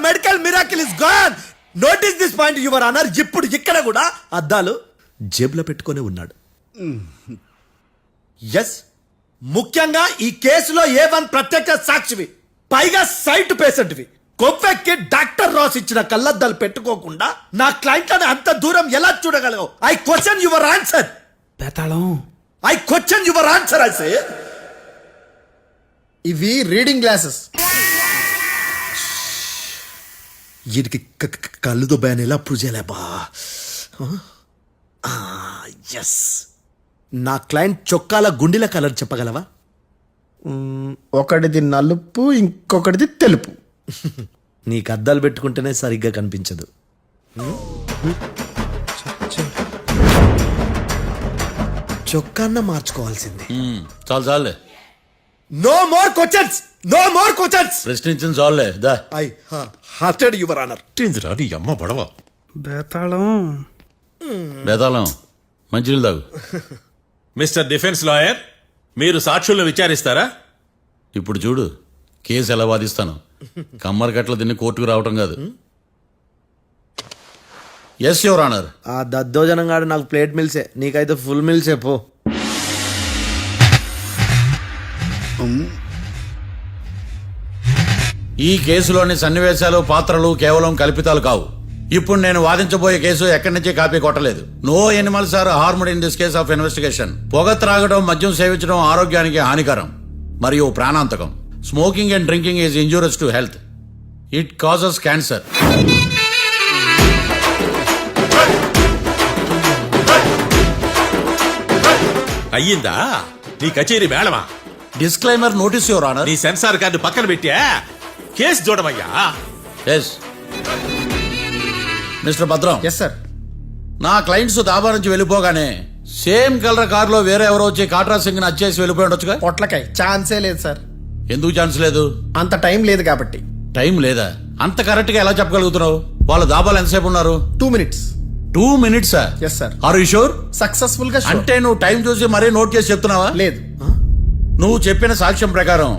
Medical miracle is gone. Notice this point your honour. ఇప్పుడు ఇక్కడ కూడా అద్దాలు జేబులో పెట్టుకొని ఉన్నాడు. ఎస్, ముఖ్యంగా ఈ కేసులో A1 ప్రత్యక్ష సాక్షివి, పైగా సైట్ పేషెంట్వి. కొవ్వెక్కి డాక్టర్ రాస్ ఇచ్చిన కళ్ళద్దాలు పెట్టుకోకుండా నా క్లయింట్లను అంత దూరం ఎలా చూడగలవు? I question your answer. I question your answer. I say ఇవి రీడింగ్ గ్లాసెస్. వీటికి కళ్ళుతో భయాన్ని ఎలా ప్రూవ్ చేయలేబా? ఎస్, నా క్లయింట్ చొక్కాల గుండెల కలర్ చెప్పగలవా? ఒకటిది నలుపు, ఇంకొకటిది తెలుపు. నీకు అద్దాలు పెట్టుకుంటేనే సరిగ్గా కనిపించదు. చొక్కాన్న మార్చుకోవాల్సింది. చాలు చాలులే, no more questions, no more questions. ప్రశ్నించిన చాలులే. దా ఐ హార్టెడ్ యువర్ ఆనర్. నీ అమ్మ పడవ. బేతాళం మంచినీళ్ళు తాగు. మిస్టర్ డిఫెన్స్ లాయర్, మీరు సాక్షులను విచారిస్తారా? ఇప్పుడు చూడు కేసు ఎలా వాదిస్తాను. కమ్మరి కట్ల తిని కోర్టుకు రావటం కాదు. Yes your honour. ఆ దద్దోజనం గాడు నాకు ప్లేట్ మిల్సే, నీకైతే ఫుల్ మిల్సే పో. ఈ కేసులోని సన్నివేశాలు, పాత్రలు కేవలం కల్పితాలు కావు. ఇప్పుడు నేను వాదించబోయే కేసు ఎక్కడి నుంచి కాపీ కొట్టలేదు. No animals are harmed in this case of investigation. పొగ త్రాగడం, మద్యం సేవించడం ఆరోగ్యానికి హానికరం మరియు ప్రాణాంతకం. Smoking and drinking is injurious to health. It causes cancer. అయ్యిందా నీ కచేరీ మేళమా? Disclaimer notice your honour. నీ సెన్సార్ కార్డు పక్కన పెట్టా కేసు చూడమయ్యా. Yes mister Bhadram. Yes sir. నా క్లయింట్స్ దాబా నుంచి వెళ్ళిపోగానే సేమ్ కలర్ కారులో వేరే ఎవరో వచ్చి కాట్రా సింగ్ ని వచ్చేసి వెళ్ళిపోయి ఉండొచ్చుగా. పొట్లకాయ ఛాన్సే లేదు సార్. ఎందుకు ఛాన్స్ లేదు? అంత టైం లేదు కాబట్టి. టైం లేదా? అంత కరెక్ట్ గా ఎలా చెప్పగలుగుతున్నావు? వాళ్ళ దాబాలు ఎంతసేపు ఉన్నారు? 2 minutes. 2 minutes? Yes sir. Are you sure? Successful గా sure. అంటే నువ్వు టైం చూసి మరీ నోట్ చేసి చెప్తున్నావా? లేదు. నువ్వు చెప్పిన సాక్ష్యం ప్రకారం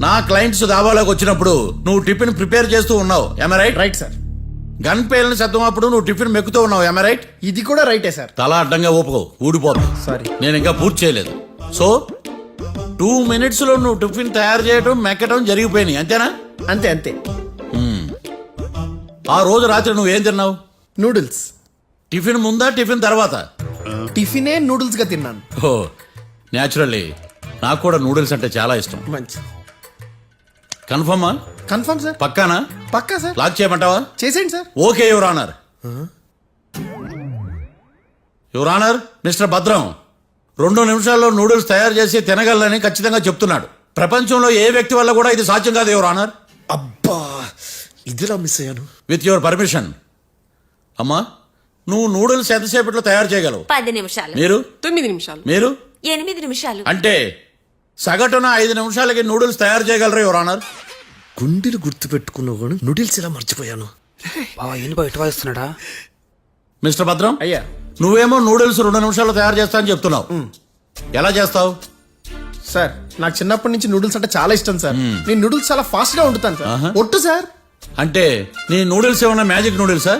నా క్లయింట్స్ దాబాలోకి వచ్చినప్పుడు నువ్వు టిఫిన్ ప్రిపేర్ చేస్తూ ఉన్నావు. ఎమ రైట్? Right sir. గన్ పేలిన శబ్దం అప్పుడు నువ్వు టిఫిన్ మెక్కుతూ ఉన్నావు. ఎమ రైట్? ఇది కూడా రైటే సార్. తల అడ్డంగా ఊపుకో, ఊడిపోతుంది. సారీ. నేను ఇంకా పూర్తి చేయలేదు. సో 2 minutes లో నువ్వు టిఫిన్ తయారు చేయడం, మెక్కడం జరిగిపోయినాయి, అంతేనా? అంతే అంతే. ఆ రోజు రాత్రి నువ్వేం తిన్నావు? నూడిల్స్. టిఫిన్ ముందా, టిఫిన్ తర్వాత? టిఫినే నూడిల్స్ గా తిన్నాను. ఓ న్యాచురల్లీ నాకు కూడా నూడిల్స్ అంటే చాలా ఇష్టం. మంచి. కన్ఫర్మా? Confirm sir. పక్కానా? పక్కా సార్. లాక్ చేయమంటావా? చేసేయండి sir. Okay your honour. Your honour, mister Bhadram 2 నిమిషాల్లో నూడిల్స్ తయారు చేసి తినగలని ఖచ్చితంగా చెప్తున్నాడు. ప్రపంచంలో ఏ వ్యక్తి వల్ల కూడా ఇది సాధ్యం కాదు యువర్ ఆనర్. అబ్బా, ఇదిలా మిస్ అయ్యాను. With your permission. అమ్మా, నువ్వు నూడిల్స్ ఎంతసేపట్లో తయారు చేయగలవు? 10 నిమిషాలు. మీరు? 9 నిమిషాలు. మీరు? 8 నిమిషాలు. అంటే సగటున 5 నిమిషాలకి నూడిల్స్ తయారు చేయగలరు యువర్ ఆనర్. గుండెలు గుర్తు పెట్టుకున్నావు కానీ నూడిల్స్ ఇలా మర్చిపోయాను. మిస్టర్ భద్రం, అయ్యా. నువ్వేమో నూడిల్స్ 2 నిమిషాల్లో తయారు చేస్తా అని చెప్తున్నావు. ఎలా చేస్తావు? సార్ నాకు చిన్నప్పటి నుంచి నూడిల్స్ అంటే చాలా ఇష్టం సార్. నేను నూడిల్స్ చాలా ఫాస్ట్ గా వండుతాను సార్. ఒట్టు సార్. అంటే నీ నూడిల్స్ ఏమన్నా మ్యాజిక్ నూడిల్సా?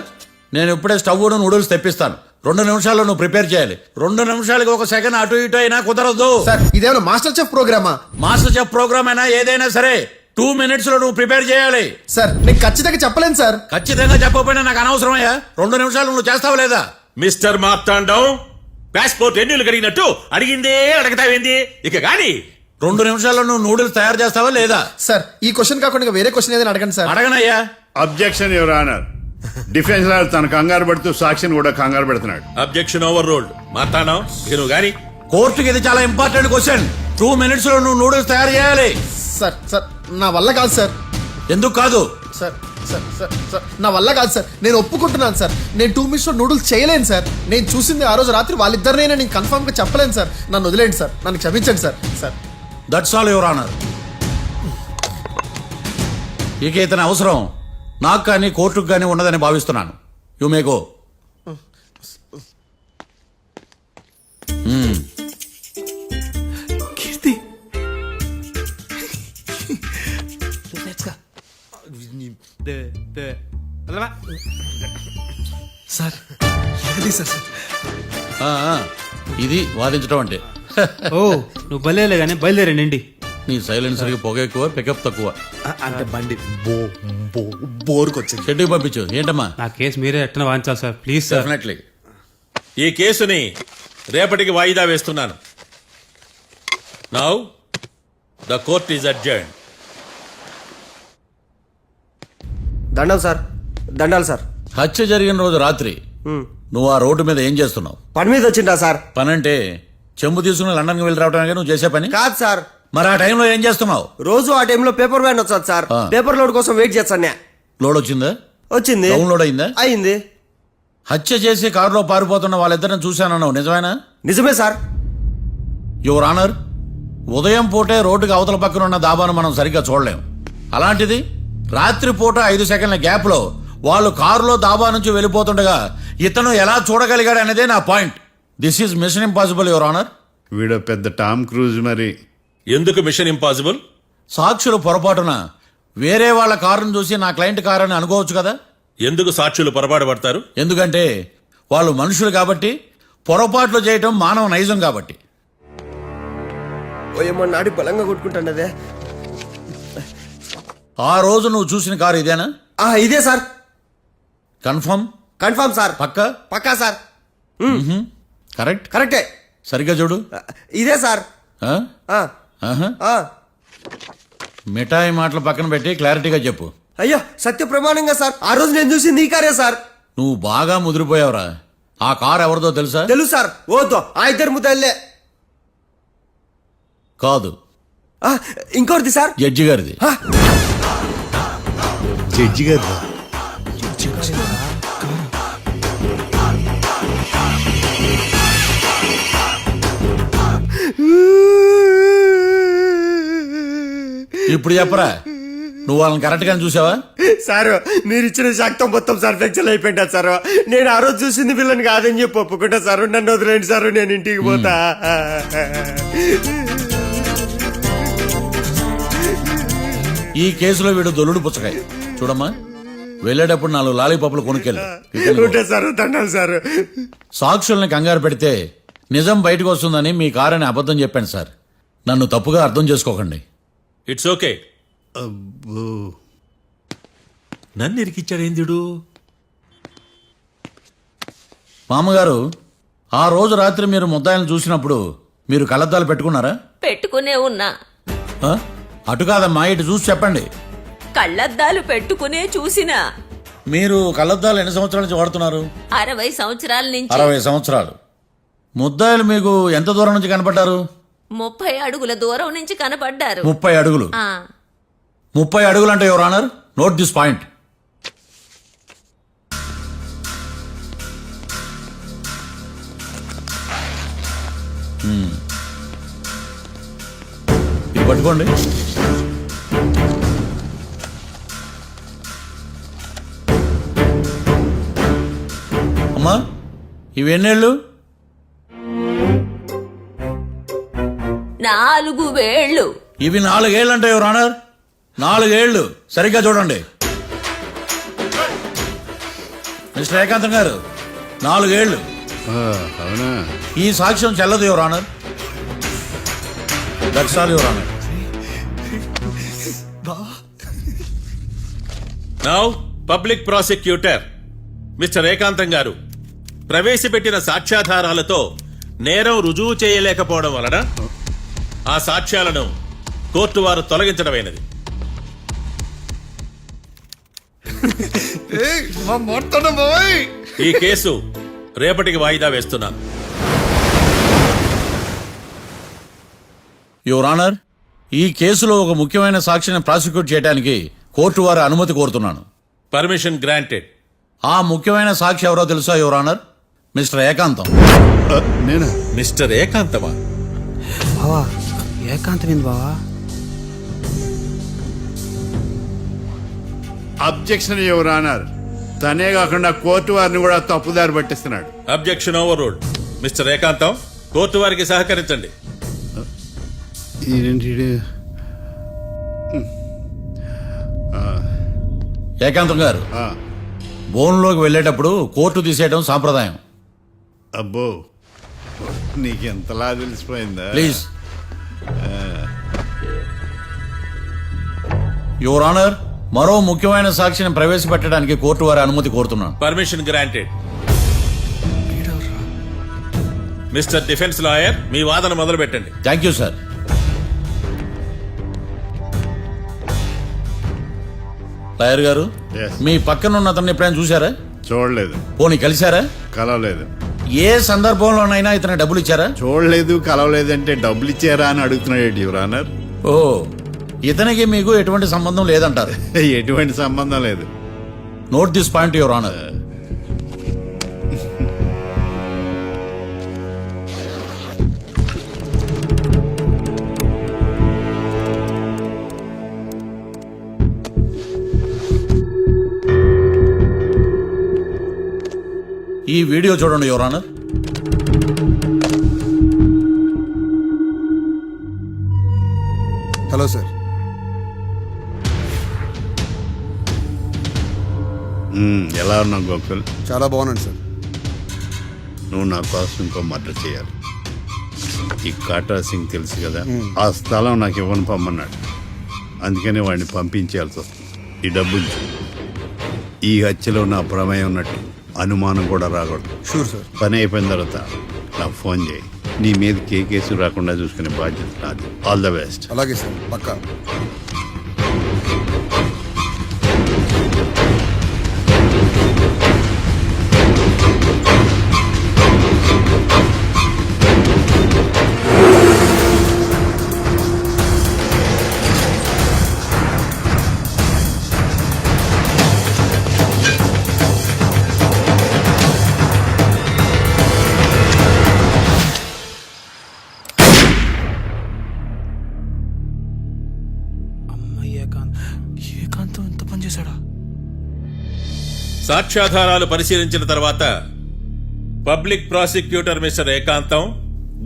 నేను ఇప్పుడే స్టవ్ నూడిల్స్ తెప్పిస్తాను. 2 నిమిషాల్లో నువ్వు ప్రిపేర్ చేయాలి. 2 నిమిషాలకి 1 సెకండ్ అటు ఇటు అయినా కుదరదు సార్. ఇదేమైనా మాస్టర్ చెఫ్ ప్రోగ్రామా? మాస్టర్ చెఫ్ ప్రోగ్రామ్ అయినా ఏదైనా సరే 2 minutes లో నువ్వు ప్రిపేర్ చేయాలి. సార్ నేను ఖచ్చితంగా చెప్పలేను సార్. ఖచ్చితంగా చెప్పకపోయినా నాకు అనవసరమయ్యా. 2 నిమిషాలు నువ్వు చేస్తావు లేదా? మిస్టర్ మార్తాండం, పాస్పోర్ట్ ఎన్నిలు కడిగినట్టు అడిగిందే అడగతావేంది? ఇక గాని 2 నిమిషాల్లో నువ్వు నూడిల్స్ తయారు చేస్తావా లేదా? సార్ ఈ క్వశ్చన్ కాకుండా వేరే క్వశ్చన్ ఏదైనా అడగండి సార్. అడగనయ్యా. Objection your honour. Defence lawyer తన కంగారు పడుతూ సాక్షిని కూడా కంగారు పెడుతున్నాడు. Objection over ruled. మార్తాండం, ఇక నువ్వు గాని కోర్టుకి ఇది చాలా ఇంపార్టెంట్ క్వశ్చన్. 2 minutes లో నువ్వు నూడిల్స్ తయారు చేయాలి. సార్ సార్ నా వల్ల కాదు సార్. ఎందుకు కాదు? సార్ సార్ సార్ సార్ నా వల్ల కాదు సార్. నేను ఒప్పుకుంటున్నాను సార్. నేను 2 minutes లో నూడిల్స్ చేయలేను సార్. నేను చూసింది ఆ రోజు రాత్రి వాళ్ళిద్దరినైనా నేను కన్ఫర్మ్ గా చెప్పలేను సార్. నన్ను వదిలేండి సార్. నన్ను క్షమించండి sir. Sir that's all your honour. ఇక ఇతని అవసరం నాకు కానీ కోర్టుకు కానీ ఉన్నదని భావిస్తున్నాను. You may go. Keerthi sir ఏది సార్? ఇది వాదించడం అంటే. ఓ నువ్వు బయలుదేరలే కానీ బయలుదేరండి. నీ సైలెన్సర్కి పొగ ఎక్కువ, పికప్ తక్కువ. అంటే బండి బోర్కి వచ్చింది. షెడ్యూల్ పంపించు. ఏంటమ్మా? నా కేసు మీరే ఎట్టన వాయించాలి సార్, ప్లీజ్ సార్. డెఫినెట్లీ. ఈ కేసుని రేపటికి వాయిదా వేస్తున్నాను. Now the court is adjourned. దండాలు సార్, దండాలు సార్. హత్య జరిగిన రోజు రాత్రి నువ్వు ఆ రోడ్డు మీద ఏం చేస్తున్నావు? పని మీద వచ్చిందా సార్? పని అంటే చెంబు తీసుకుని లండన్కి వెళ్ళి రావడానికి నువ్వు చేసే పని కాదు సార్. మరి ఆ టైంలో ఏం చేస్తున్నావు? రోజు ఆ టైంలో పేపర్ వ్యాన్ వచ్చాది సార్. పేపర్ లోడ్ కోసం వెయిట్ చేస్తాను. లోడ్ వచ్చిందా? వచ్చింది. డౌన్లోడ్ అయిందా? అయింది. హత్య చేసి కారులో పారిపోతున్న వాళ్ళిద్దరిని చూశానన్నావు, నిజమేనా? నిజమే సార్. యువర్ ఆనర్, ఉదయం పూటే రోడ్డుకి అవతల పక్కన ఉన్న దాబాను మనం సరిగ్గా చూడలేం. అలాంటిది రాత్రి పూట 5 సెకండ్ల గ్యాప్ లో వాళ్ళు కారులో దాబా నుంచి వెళ్ళిపోతుండగా ఇతను ఎలా చూడగలిగాడు అనేదే నా point. This is mission impossible your honour. వీడో పెద్ద టామ్ క్రూజ్ మరి. ఎందుకు మిషన్ ఇంపాసిబుల్? సాక్షులు పొరపాటున వేరే వాళ్ళ కారును చూసి నా క్లయింట్ కారు అని అనుకోవచ్చు కదా. ఎందుకు సాక్షులు పొరపాటు పడతారు? ఎందుకంటే వాళ్ళు మనుషులు కాబట్టి, పొరపాట్లు చేయటం మానవ నైజం కాబట్టి. ఓయమ్మ నాడి బలంగా కొట్టుకుంటానదే. ఆ రోజు నువ్వు చూసిన కారు ఇదేనా? ఇదే సార్. కన్ఫర్మ్? Confirm sir. పక్కా? పక్కా సార్. కరెక్ట్? కరెక్టే. సరిగ్గా చూడు. ఇదే సార్. ఆ? ఆ, ఆహా. ఆ. మిఠాయి మాటలు పక్కన పెట్టి క్లారిటీగా చెప్పు. అయ్యో సత్య ప్రమాణంగా సార్, ఆ రోజు నేను చూసింది ఈ కారే సార్. నువ్వు బాగా ముదిరిపోయావురా. ఆ కారు ఎవరిదో తెలుసా? తెలుసు సార్. ఓతో ఆ ఇద్దరు ముద్దల్లే. కాదు, ఇంకోటిది సార్. జడ్జి గారిది. జడ్జి గారు ఇప్పుడు చెప్పరా, నువ్వు వాళ్ళని కరెక్ట్ గానే చూసావా? సార్ మీరు ఇచ్చిన శాక్తం మొత్తం సార్ ఫ్లెక్చర్ అయిపోయింటా సార్. నేను ఆ రోజు చూసింది వీళ్ళని కాదని చెప్పి ఒప్పుకుంటా సార్. నన్ను వదిలేండి సార్, నేను ఇంటికి పోతా. ఈ కేసులో వీడు దొల్లుడు పుచ్చకాయ. చూడమ్మా, వెళ్ళేటప్పుడు 4 లాలీపాపులు కొనుక్కెళ్ళు. ఉంటా సార్, దండాలి సార్. సాక్షుల్ని కంగారు పెడితే నిజం బయటకు వస్తుందని మీ కారని అబద్ధం చెప్పాను సార్. నన్ను తప్పుగా అర్థం చేసుకోకండి. It's okay. నన్ను ఇరికిచ్చాడేందుడు? మామగారు, ఆ రోజు రాత్రి మీరు ముద్దాయిలను చూసినప్పుడు మీరు కళ్ళద్దాలు పెట్టుకున్నారా? పెట్టుకునే ఉన్నా. ఆ? అటు కాదమ్మా, ఇటు చూసి చెప్పండి. కళ్ళద్దాలు పెట్టుకునే చూసినా. మీరు కళ్ళద్దాలు ఎన్ని సంవత్సరాల నుంచి వాడుతున్నారు? 60 సంవత్సరాల నుంచి. 60 సంవత్సరాలు. ముద్దాయిలు మీకు ఎంత దూరం నుంచి కనపడ్డారు? 30 అడుగుల దూరం నుంచి కనపడ్డారు. 30 అడుగులు. 30 అడుగులు అంటే your honour, note this point. ఇది పట్టుకోండి. అమ్మా, ఇవి ఎన్నేళ్ళు? 4 వేళ్ళు. ఇవి 4 ఏళ్ళు అంటే యువర్ ఆనర్, 4 ఏళ్ళు. సరిగ్గా చూడండి మిస్టర్ ఏకాంతం గారు, 4 ఏళ్ళు. అవునా? ఈ సాక్ష్యం చెల్లదు your honour. That's all your honour. Now public prosecutor mister ఏకాంతం గారు ప్రవేశపెట్టిన సాక్ష్యాధారాలతో నేరం రుజువు చేయలేకపోవడం వలన ఆ సాక్ష్యాలను కోర్టు వారు తొలగించడమైనది. ఈ కేసు రేపటికి వాయిదా వేస్తున్నాను. యువర్ ఆనర్, ఈ కేసులో ఒక ముఖ్యమైన సాక్షిని ప్రాసిక్యూట్ చేయడానికి కోర్టు వారి అనుమతి కోరుతున్నాను. Permission granted. ఆ ముఖ్యమైన సాక్షి ఎవరో తెలుసా యువర్ ఆనర్? మిస్టర్ ఏకాంతం. నేను మిస్టర్ ఏకాంతమా? బావా ఏకాంతమైంది బావా. Objection your honour. తనే కాకుండా కోర్టు వారిని కూడా తప్పుదారి పట్టిస్తున్నాడు. Objection overruled. Mister Ekantham, కోర్టు వారికి సహకరించండి. ఏకాంతం గారు, బోన్లోకి వెళ్ళేటప్పుడు కోర్టు తీసేయడం సాంప్రదాయం. అబ్బో, నీకెంతలా తెలిసిపోయిందా? ప్లీజ్. యువర్ ఆనర్, మరో ముఖ్యమైన సాక్షిని ప్రవేశపెట్టడానికి కోర్టు వారి అనుమతి కోరుతున్నాను. Permission granted. Mister defence lawyer, మీ వాదన మొదలు పెట్టండి. Thank you sir. లాయర్ గారు, Yes. మీ పక్కన ఉన్న అతన్ని ఎప్పుడైనా చూసారా? చూడలేదు. పోనీ కలిశారా? కలవలేదు. ఏ సందర్భంలోనైనా ఇతను డబ్బులు ఇచ్చారా? చూడలేదు, కలవలేదు అంటే డబ్బులు ఇచ్చారా అని అడుగుతున్నాడు యువర్ ఆనర్. ఓ, ఇతనికి మీకు ఎటువంటి సంబంధం లేదంటారు. ఎటువంటి సంబంధం లేదు. Note this point your honour. ఈ వీడియో చూడండి యువర్ ఆనర్. Hello sir. ఎలా ఉన్నావు గోకుల్? చాలా బాగున్నాను సార్. నువ్వు నా కోసం ఇంకో మర్డర్ చేయాలి. ఈ కాటా సింగ్ తెలుసు కదా, ఆ స్థలం నాకు ఇవ్వని పొమ్మన్నాడు. అందుకనే వాడిని పంపించాల్సి వస్తుంది. ఈ డబ్బు ఉంచు. ఈ హత్యలో నా ప్రమేయం ఉన్నట్టు అనుమానం కూడా రాకూడదు. Sure sir. పని అయిపోయిన తర్వాత నాకు ఫోన్ చేయి. నీ మీద ఏ కేసు రాకుండా చూసుకునే బాధ్యత నాది. All the best. అలాగే సార్, పక్కా. ఏకాంతం ఎంత పని చేశాడా? సాక్ష్యాధారాలు పరిశీలించిన తర్వాత పబ్లిక్ ప్రాసిక్యూటర్ మిస్టర్ ఏకాంతం,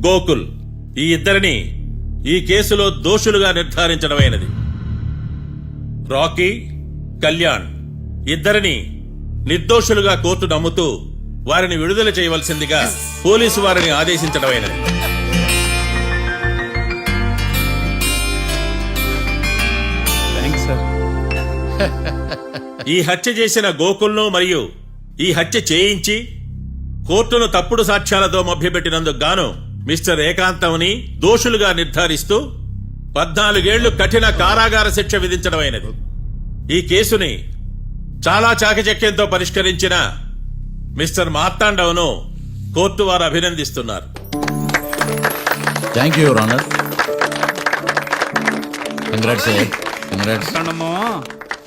గోకుల్ ఈ ఇద్దరిని ఈ కేసులో దోషులుగా నిర్ధారించడమైనది. రాకీ, కళ్యాణ్ ఇద్దరిని నిర్దోషులుగా కోర్టు నమ్ముతూ వారిని విడుదల చేయవలసిందిగా పోలీసు వారిని ఆదేశించడమైనది. Thanks sir. ఈ హత్య చేసిన గోకుల్ను మరియు ఈ హత్య చేయించి కోర్టును తప్పుడు సాక్ష్యాలతో మభ్యపెట్టినందుకు గాను మిస్టర్ ఏకాంతంని దోషులుగా నిర్ధారిస్తూ 14 ఏళ్లు కఠిన కారాగార శిక్ష విధించడమైనది. ఈ కేసుని చాలా చాకచక్యంతో పరిష్కరించిన మిస్టర్ మార్తాండవ్ను కోర్టు వారు అభినందిస్తున్నారు. Thank you your honour. Congrats sir. Congrats.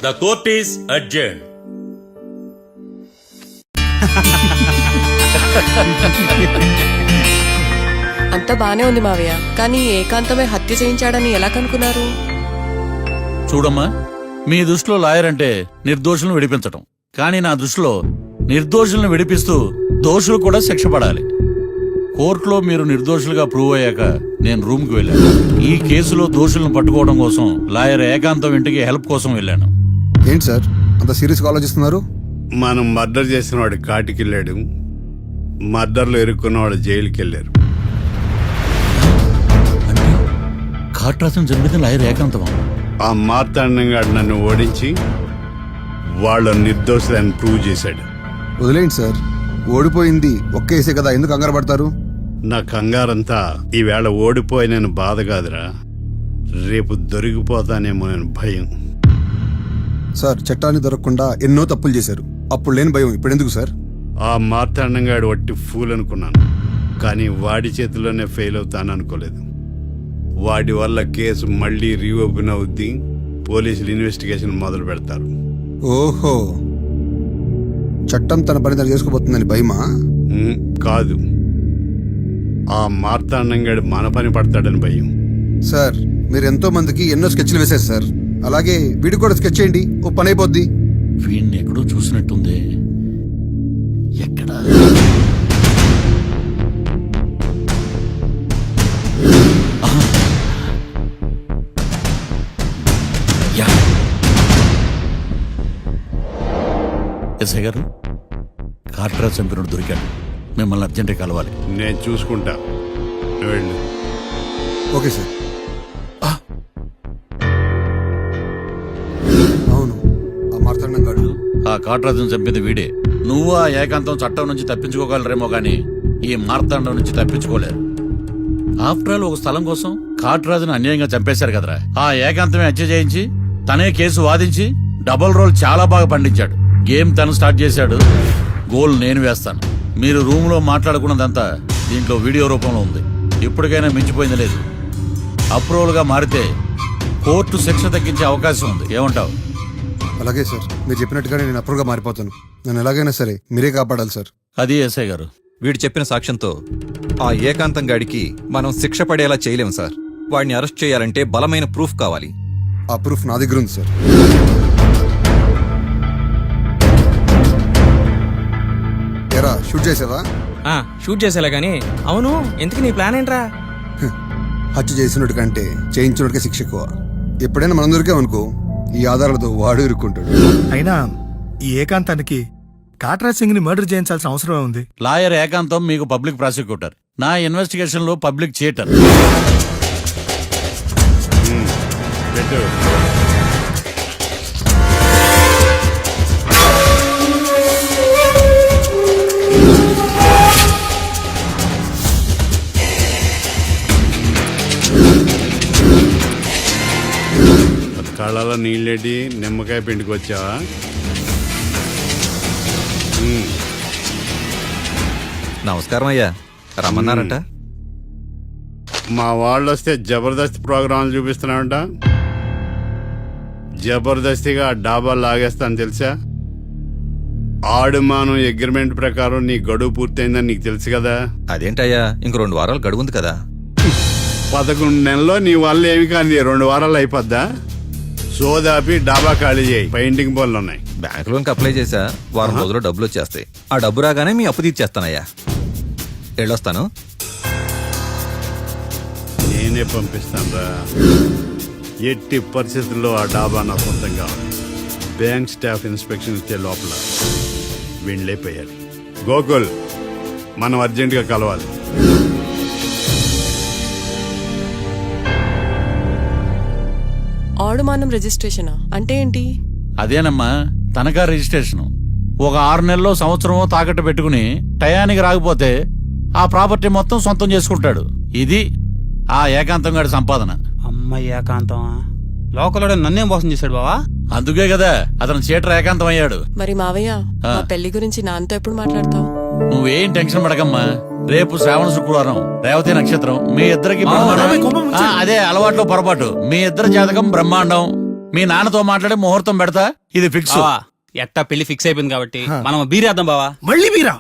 The court is adjourned. అంతా బానే ఉంది మావయ్య, కానీ ఏకాంతమే హత్య చేయించాడని ఎలా కనుక్కున్నారు? చూడమ్మా, మీ దృష్టిలో లాయర్ అంటే నిర్దోషులను విడిపించటం, కానీ నా దృష్టిలో నిర్దోషులను విడిపిస్తూ దోషులు కూడా శిక్ష పడాలి. కోర్టులో మీరు నిర్దోషులుగా ప్రూవ్ అయ్యాక నేను రూమ్కి వెళ్ళాను. ఈ కేసులో దోషులను పట్టుకోవడం కోసం లాయర్ ఏకాంతం ఇంటికి హెల్ప్ కోసం వెళ్ళాను. ఏంటి సార్ అంత సీరియస్గా ఆలోచిస్తున్నారు? మనం మర్డర్ చేసిన వాడు కాటికి వెళ్ళాడు, మర్డర్లో ఇరుక్కున్న వాడు జైలుకి వెళ్ళారు. కాట్రాసం జరిగితే లాయర్ ఏకాంతమా? ఆ మార్తాండంగా నన్ను ఓడించి వాళ్ళ నిర్దోషులని ప్రూవ్ చేశాడు. వదిలేండి సార్, ఓడిపోయింది ఒక్క కేసే కదా, ఎందుకు కంగారు పడతారు? నా కంగారంతా ఈవేళ ఓడిపోయినని బాధ కాదురా, రేపు దొరికిపోతానేమోనని భయం. సార్, చట్టాన్ని దొరకకుండా ఎన్నో తప్పులు చేశారు, అప్పుడు లేని భయం ఇప్పుడు ఎందుకు సార్? ఆ మార్తాండంగాడు వట్టి ఫూల్ అనుకున్నాను, కానీ వాడి చేతిలోనే ఫెయిల్ అవుతాను అనుకోలేదు. వాటి వల్ల కేసు మళ్ళీ రీఓపెన్ అవుద్ది, పోలీసులు ఇన్వెస్టిగేషన్ మొదలు పెడతారు. ఓహో, చట్టం తన పని తను చేసుకోబోతుందని భయమా? కాదు, ఆ మార్తాండంగాడు మన పని పడతాడని భయం. సార్, మీరు ఎంతో మందికి ఎన్నో స్కెచ్లు వేశారు సార్. అలాగే వీడికి కూడా స్కెచ్ చేయండి, ఓ పని అయిపోద్ది. వీడిని ఎక్కడో చూసినట్టుంది. ఎక్కడ? యా. ఎస్ఐ గారు, కాట్రా చంపినోడు దొరికాడు. మిమ్మల్ని అర్జెంట్గా కలవాలి. నేను చూసుకుంటా, వెళ్ళు. Okay sir. అవును, ఆ మార్తాండం గాడు ఆ కాట్రాజును చంపింది వీడే. నువ్వు ఆ ఏకాంతం చట్టం నుంచి తప్పించుకోగలరేమో గాని ఈ మార్తాండం నుంచి తప్పించుకోలేరు. ఆఫ్టర్ ఆల్ ఒక స్థలం కోసం కాట్రాజును అన్యాయంగా చంపేశారు కదరా. ఆ ఏకాంతమే హత్య చేయించి తనే కేసు వాదించి డబుల్ రోల్ చాలా బాగా పండించాడు. గేమ్ తను స్టార్ట్ చేశాడు, గోల్ నేను వేస్తాను. మీరు రూమ్ లో మాట్లాడుకున్నదంతా దీంట్లో వీడియో రూపంలో ఉంది. ఇప్పటికైనా మించిపోయింది లేదు. అప్రూవల్ గా మారితే కోర్టు శిక్ష తగ్గించే అవకాశం ఉంది. ఏమంటావు? అలాగే సార్, మీరు చెప్పినట్టుగానే నేను అప్రూవ్గా మారిపోతాను. నన్ను ఎలాగైనా సరే మీరే కాపాడాలి సార్. అది ఎస్ఐ గారు. వీడు చెప్పిన సాక్ష్యంతో ఆ ఏకాంతం గాడికి మనం శిక్ష పడేలా చేయలేం సార్. వాడిని అరెస్ట్ చేయాలంటే బలమైన ప్రూఫ్ కావాలి. ఆ ప్రూఫ్ నా దగ్గర ఉంది సార్. ఎరా, షూట్ చేసావా? షూట్ చేసేలా గానీ. అవును, ఎందుకు నీ ప్లాన్ ఏంట్రా? హత్య చేసినట్టు కంటే చేయించినట్టుగా శిక్ష ఎక్కువ. ఎప్పుడైనా మనం దొరికామనుకో, ఈ ఆధారాలతో వాడు ఇరుక్కుంటాడు. అయినా ఈ ఏకాంతానికి కాట్రా సింగ్ ని మర్డర్ చేయించాల్సిన అవసరమే ఉంది. లాయర్ ఏకాంతం మీకు పబ్లిక్ ప్రాసిక్యూటర్, నా ఇన్వెస్టిగేషన్ లో పబ్లిక్ చీటర్. పెట్టు. కళ్ళలో నీళ్ళేటి నిమ్మకాయ పిండుకొచ్చావా? నమస్కారం అయ్యా, రమ్మన్నారంట. మా వాళ్ళు వస్తే జబర్దస్త్ ప్రోగ్రాంలు చూపిస్తున్నావంట. జబర్దస్తిగా ఆ డాబా లాగేస్తాను తెలుసా? ఆడుమానం అగ్రిమెంట్ ప్రకారం నీ గడువు పూర్తయిందని నీకు తెలుసు కదా. అదేంటయ్యా, ఇంక 2 వారాలు గడువుంది కదా. 11 నెలల్లో నీ వల్ల ఏమి కానీ 2 వారాలు అయిపోద్దా? సోదాపి డాబా ఖాళీ చేయి, పెయింటింగ్ పనులు ఉన్నాయి. బ్యాంక్ లోన్కి అప్లై చేశా, వారం రోజుల్లో డబ్బులు వచ్చేస్తాయి. ఆ డబ్బు రాగానే మీ అప్పు తీర్చేస్తానయ్యా. వెళ్ళొస్తాను. నేనే పంపిస్తాను రా. ఎట్టి పరిస్థితుల్లో ఆ డాబా నా సొంతం కావాలి. బ్యాంక్ స్టాఫ్ ఇన్స్పెక్షన్ ఇచ్చే లోపల వీళ్ళైపోయాలి. గోకుల్, మనం అర్జెంటుగా కలవాలి. ఆడుమానం రిజిస్ట్రేషనా అంటే ఏంటి? అదేనమ్మా, తనఖా రిజిస్ట్రేషన్. ఒక 6 నెలల్లో సంవత్సరమో తాకట్టు పెట్టుకుని టయానికి రాకపోతే ఆ ప్రాపర్టీ మొత్తం సొంతం చేసుకుంటాడు. ఇది ఆ ఏకాంతం గారి సంపాదన. అమ్మ ఏకాంతం లోకల్లో నన్నేం మోసం చేశాడు బావా. అందుకే కదా అతను చీటర్ ఏకాంతం అయ్యాడు. మరి మావయ్య, మా పెళ్లి గురించి నాన్నతో ఎప్పుడు మాట్లాడతావు? నువ్వేం టెన్షన్ పడకమ్మా. రేపు శ్రావణ శుక్రవారం, రేవతి నక్షత్రం. మీ ఇద్దరికి అదే అలవాట్లో పొరపాటు. మీ ఇద్దరి జాతకం బ్రహ్మాండం. మీ నాన్నతో మాట్లాడి ముహూర్తం పెడతా. ఇది ఫిక్స్. ఎట్టా పెళ్లి ఫిక్స్ అయిపోయింది కాబట్టి మనం బీరేద్దాం బావా. మళ్ళీ మీరా?